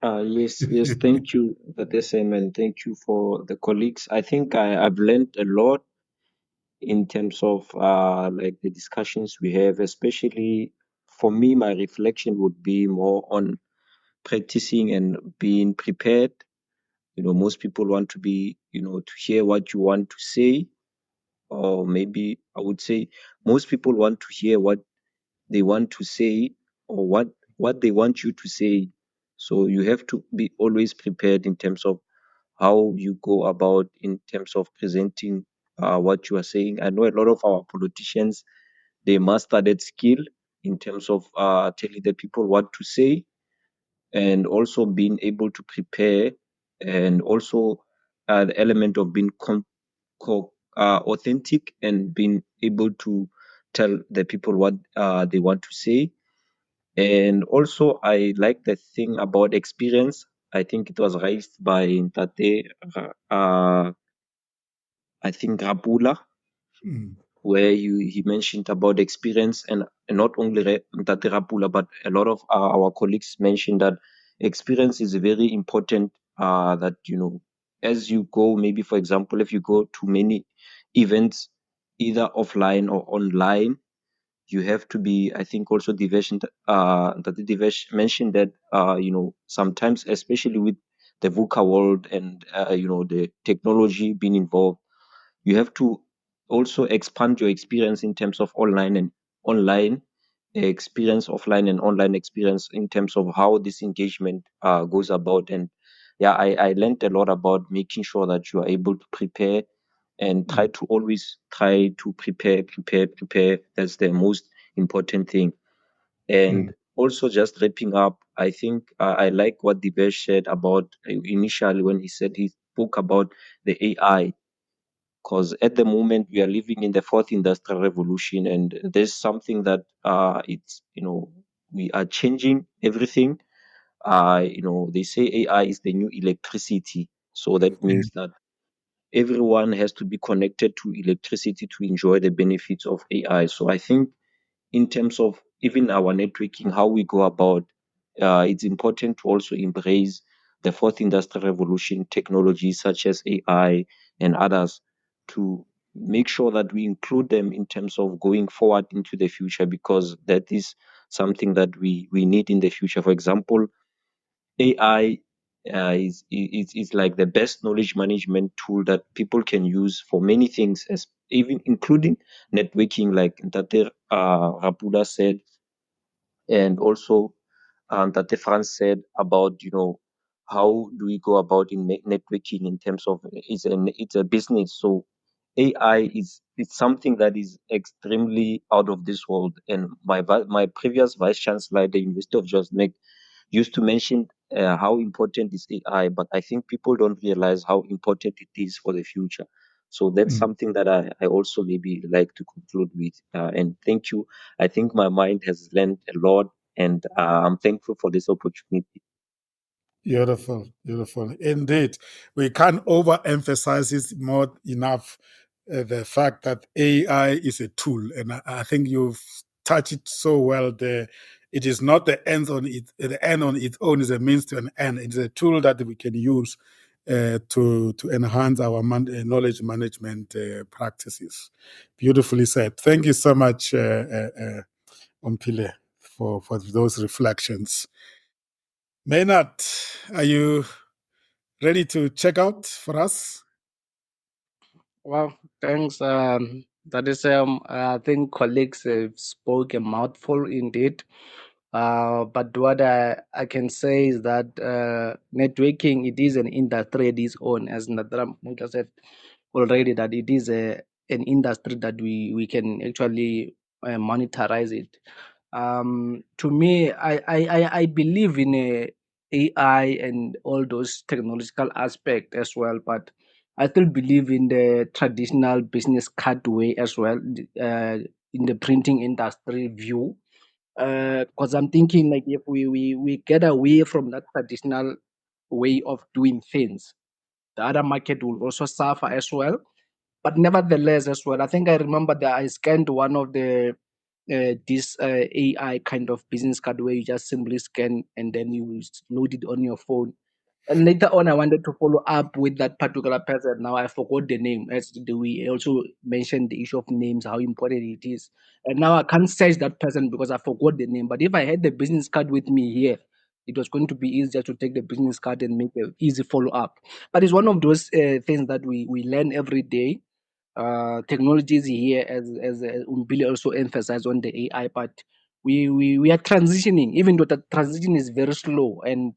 Yes, thank you, Sam, and thank you for the colleagues. I think I've learned a lot in terms of like the discussions we have, especially for me, my reflection would be more on practicing and being prepared. Most people want to be, to hear what you want to say, or maybe I would say most people want to hear what they want to say or what they want you to say. So you have to be always prepared in terms of how you go about in terms of presenting what you are saying. I know a lot of our politicians, they master that skill in terms of telling the people what to say, and also being able to prepare, and also the element of being authentic and being able to tell the people what they want to say. And also, I like the thing about experience. I think it was raised by Ntate, I think Rapula, Mm. where he mentioned about experience, and not only Ntate Rapula, but a lot of our colleagues mentioned that experience is very important. That as you go, maybe for example, if you go to many events, either offline or online, you have to be, I think also Divesh mentioned that sometimes, especially with the VUCA world and the technology being involved, you have to also expand your experience in terms of online experience, offline and online experience, in terms of how this engagement goes about. And yeah, I learned a lot about making sure that you are able to prepare, and always try to prepare. That's the most important thing. And also, just wrapping up, I think I like what Divesh said about initially when he said spoke about the AI, because at the moment we are living in the fourth industrial revolution, and there's something that it's we are changing everything. They say AI is the new electricity, so that means that everyone has to be connected to electricity to enjoy the benefits of AI. So I think in terms of even our networking, how we go about, it's important to also embrace the fourth industrial revolution technologies such as AI and others, to make sure that we include them in terms of going forward into the future, because that is something that we need in the future. For example, AI is like the best knowledge management tool that people can use for many things, as even including networking, like Tate Rapula said, and also Tate France said about how do we go about in networking in terms of it's a business. So AI is it's something that is extremely out of this world. And my previous vice chancellor at the University of Johannesburg used to mention how important is AI, but I think people don't realize how important it is for the future. So that's something that I also maybe like to conclude with. And thank you. I think my mind has learned a lot, and I'm thankful for this opportunity. Beautiful, beautiful. Indeed. We can't overemphasize it more enough, the fact that AI is a tool. And I think you've touched it so well there. It is not the end on it. The end on its own is a means to an end. It's a tool that we can use to enhance our knowledge management practices. Beautifully said. Thank you so much, Ompile, for those reflections. Maynard, are you ready to check out for us? Well, thanks. That is, I think colleagues have spoke a mouthful indeed. But what I can say is that networking, it is an industry at its own, as Nadram Muka said already, that it is an industry that we can actually monetize it. To me, I believe in AI and all those technological aspect as well, but I still believe in the traditional business card way as well, in the printing industry view. Because I'm thinking, like, if we get away from that traditional way of doing things, the other market will also suffer as well. But nevertheless, as well, I think I remember that I scanned one of the this AI kind of business card where you just simply scan and then you load it on your phone. And later on, I wanted to follow up with that particular person. Now I forgot the name. As we also mentioned the issue of names, how important it is. And now I can't search that person because I forgot the name. But if I had the business card with me here, it was going to be easier to take the business card and make an easy follow up. But it's one of those things that we learn every day. Technology is here, as Umbili also emphasized on the AI, but we are transitioning, even though the transition is very slow, and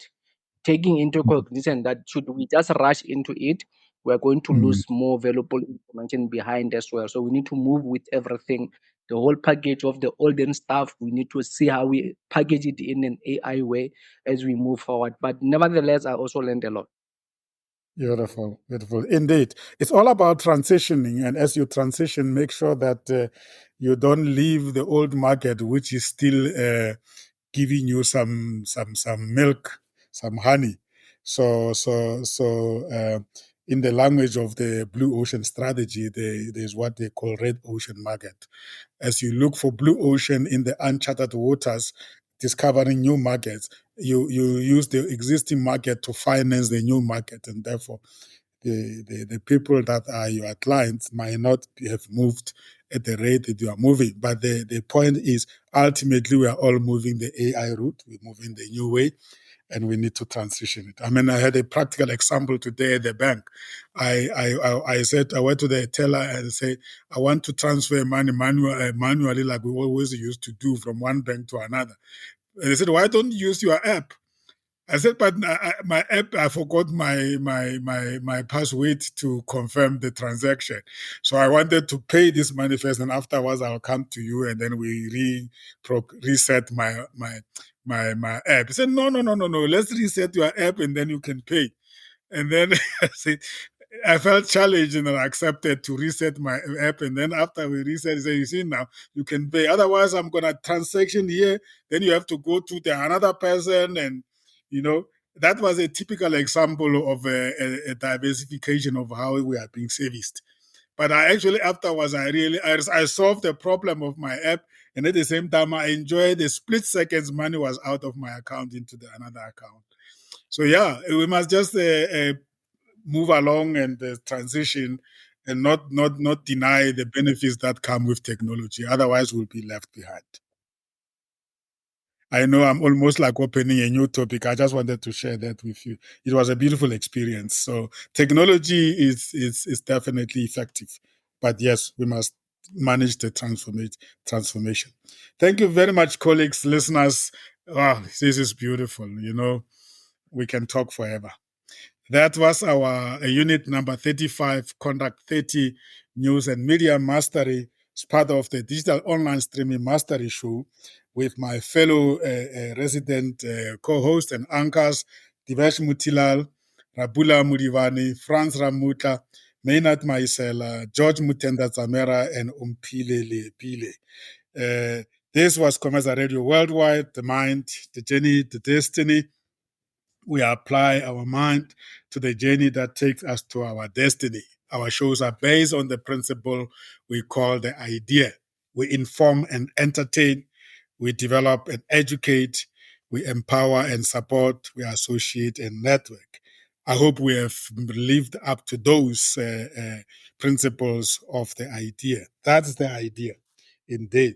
taking into cognizance that should we just rush into it, we're going to lose more valuable information behind as well. So we need to move with everything, the whole package of the olden stuff. We need to see how we package it in an AI way as we move forward. But nevertheless, I also learned a lot. Beautiful, beautiful. Indeed. It's all about transitioning. And as you transition, make sure that you don't leave the old market, which is still giving you some milk, some honey. So in the language of the Blue Ocean Strategy, there's what they call red ocean market. As you look for blue ocean in the uncharted waters, discovering new markets, you use the existing market to finance the new market, and therefore the people that are your clients might not have moved at the rate that you are moving. But the point is, ultimately, we are all moving the AI route. We're moving the new way, and we need to transition it. I mean, I had a practical example today at the bank. I said, I went to the teller and said, I want to transfer money manually like we always used to do from one bank to another. And they said, why don't you use your app? I said, but my app, I forgot my password to confirm the transaction. So I wanted to pay this money first, and afterwards I'll come to you, and then we reset my app. He said, no. Let's reset your app, and then you can pay. And then I felt challenged and I accepted to reset my app. And then after we reset, he said, you see now, you can pay. Otherwise, I'm going to transaction here. Then you have to go to another person. And, that was a typical example of a diversification of how we are being serviced. But I actually, afterwards, I solved the problem of my app. And at the same time, I enjoyed the split seconds money was out of my account into another account. So yeah, we must just move along and transition and not deny the benefits that come with technology. Otherwise, we'll be left behind. I know I'm almost like opening a new topic. I just wanted to share that with you. It was a beautiful experience. So technology is definitely effective. But yes, we must manage the transformation. Thank you very much, colleagues, listeners. Wow, this is beautiful. We can talk forever. That was our unit number 35, Conduct 30, News and Media Mastery. It's part of the Digital Online Streaming Mastery Show with my fellow resident co-host and anchors, Divesh Mutilal, Rabula Mudivani, Franz Ramutla, Maynard Maisela, George Mutenda Zamera, and Umpile Lepile. This was Commerce Radio Worldwide, The Mind, The Journey, The Destiny. We apply our mind to the journey that takes us to our destiny. Our shows are based on the principle we call the idea. We inform and entertain. We develop and educate. We empower and support. We associate and network. I hope we have lived up to those principles of the idea. That's the idea, indeed.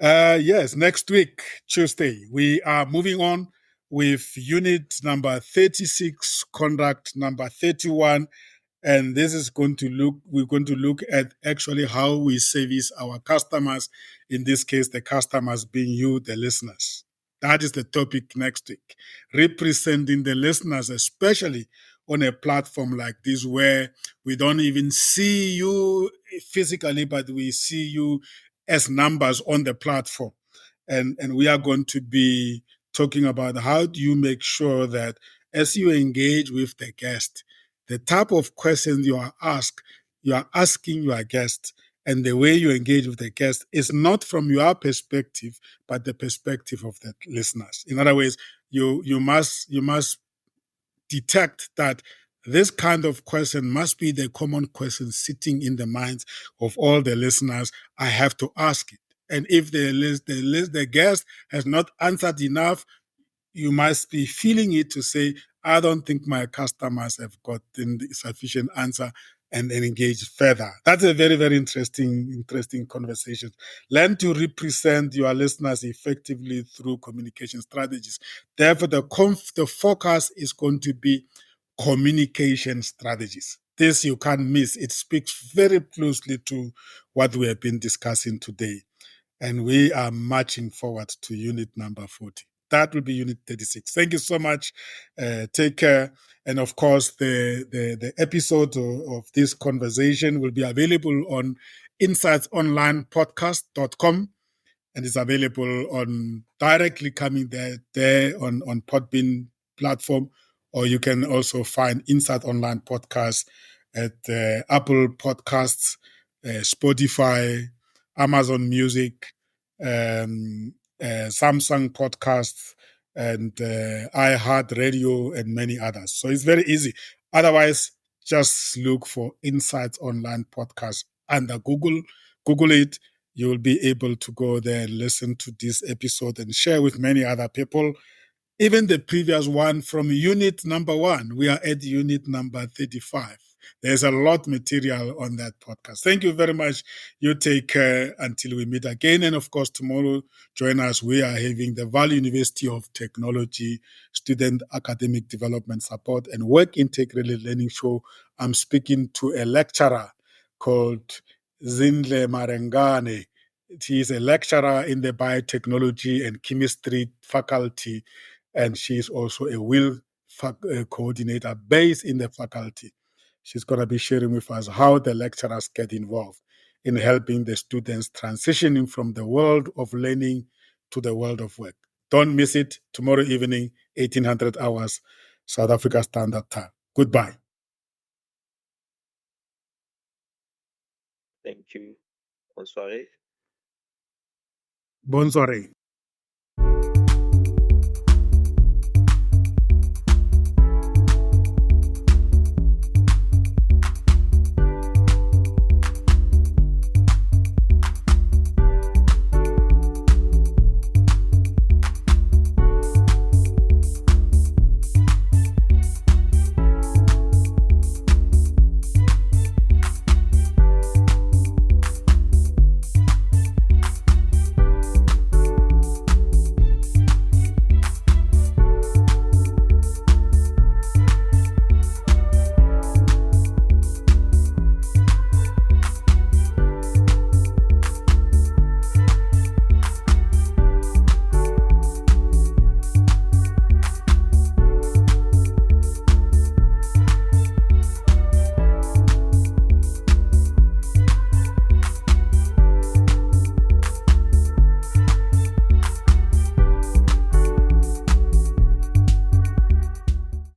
Yes, next week, Tuesday, we are moving on with unit number 36, conduct number 31. And this is we're going to look at actually how we service our customers. In this case, the customers being you, the listeners. That is the topic next week. Representing the listeners, especially on a platform like this where we don't even see you physically, but we see you as numbers on the platform. And we are going to be talking about how do you make sure that as you engage with the guest, the type of questions you are asking your guest, and the way you engage with the guest is not from your perspective, but the perspective of the listeners. In other words, you must detect that this kind of question must be the common question sitting in the minds of all the listeners. I have to ask it. And if the guest has not answered enough, you must be feeling it to say, I don't think my customers have gotten the sufficient answer, and then engage further. That's a very, very interesting conversation. Learn to represent your listeners effectively through communication strategies. Therefore, the focus is going to be communication strategies. This you can't miss. It speaks very closely to what we have been discussing today. And we are marching forward to unit number 40. That will be unit 36. Thank you so much. Take care. And of course, the episode of this conversation will be available on insightsonlinepodcast.com, and it's available on directly coming there on Podbean platform, or you can also find Insight Online Podcast at Apple Podcasts, Spotify, Amazon Music, Samsung Podcasts, and iHeartRadio, and many others. So it's very easy. Otherwise, just look for Insights Online Podcast under Google. Google it. You will be able to go there and listen to this episode and share with many other people. Even the previous one from unit number 1, we are at unit number 35. There's a lot material on that podcast. Thank you very much. You take care until we meet again. And of course, tomorrow, join us. We are having the Valley University of Technology Student Academic Development Support and Work Integrated Learning Show. I'm speaking to a lecturer called Zinhle Marengane. She is a lecturer in the biotechnology and chemistry faculty, and she is also a WIL coordinator based in the faculty. She's going to be sharing with us how the lecturers get involved in helping the students transitioning from the world of learning to the world of work. Don't miss it. Tomorrow evening, 1800 hours, South Africa Standard Time. Goodbye. Thank you. Bonsoir. Bonsoir.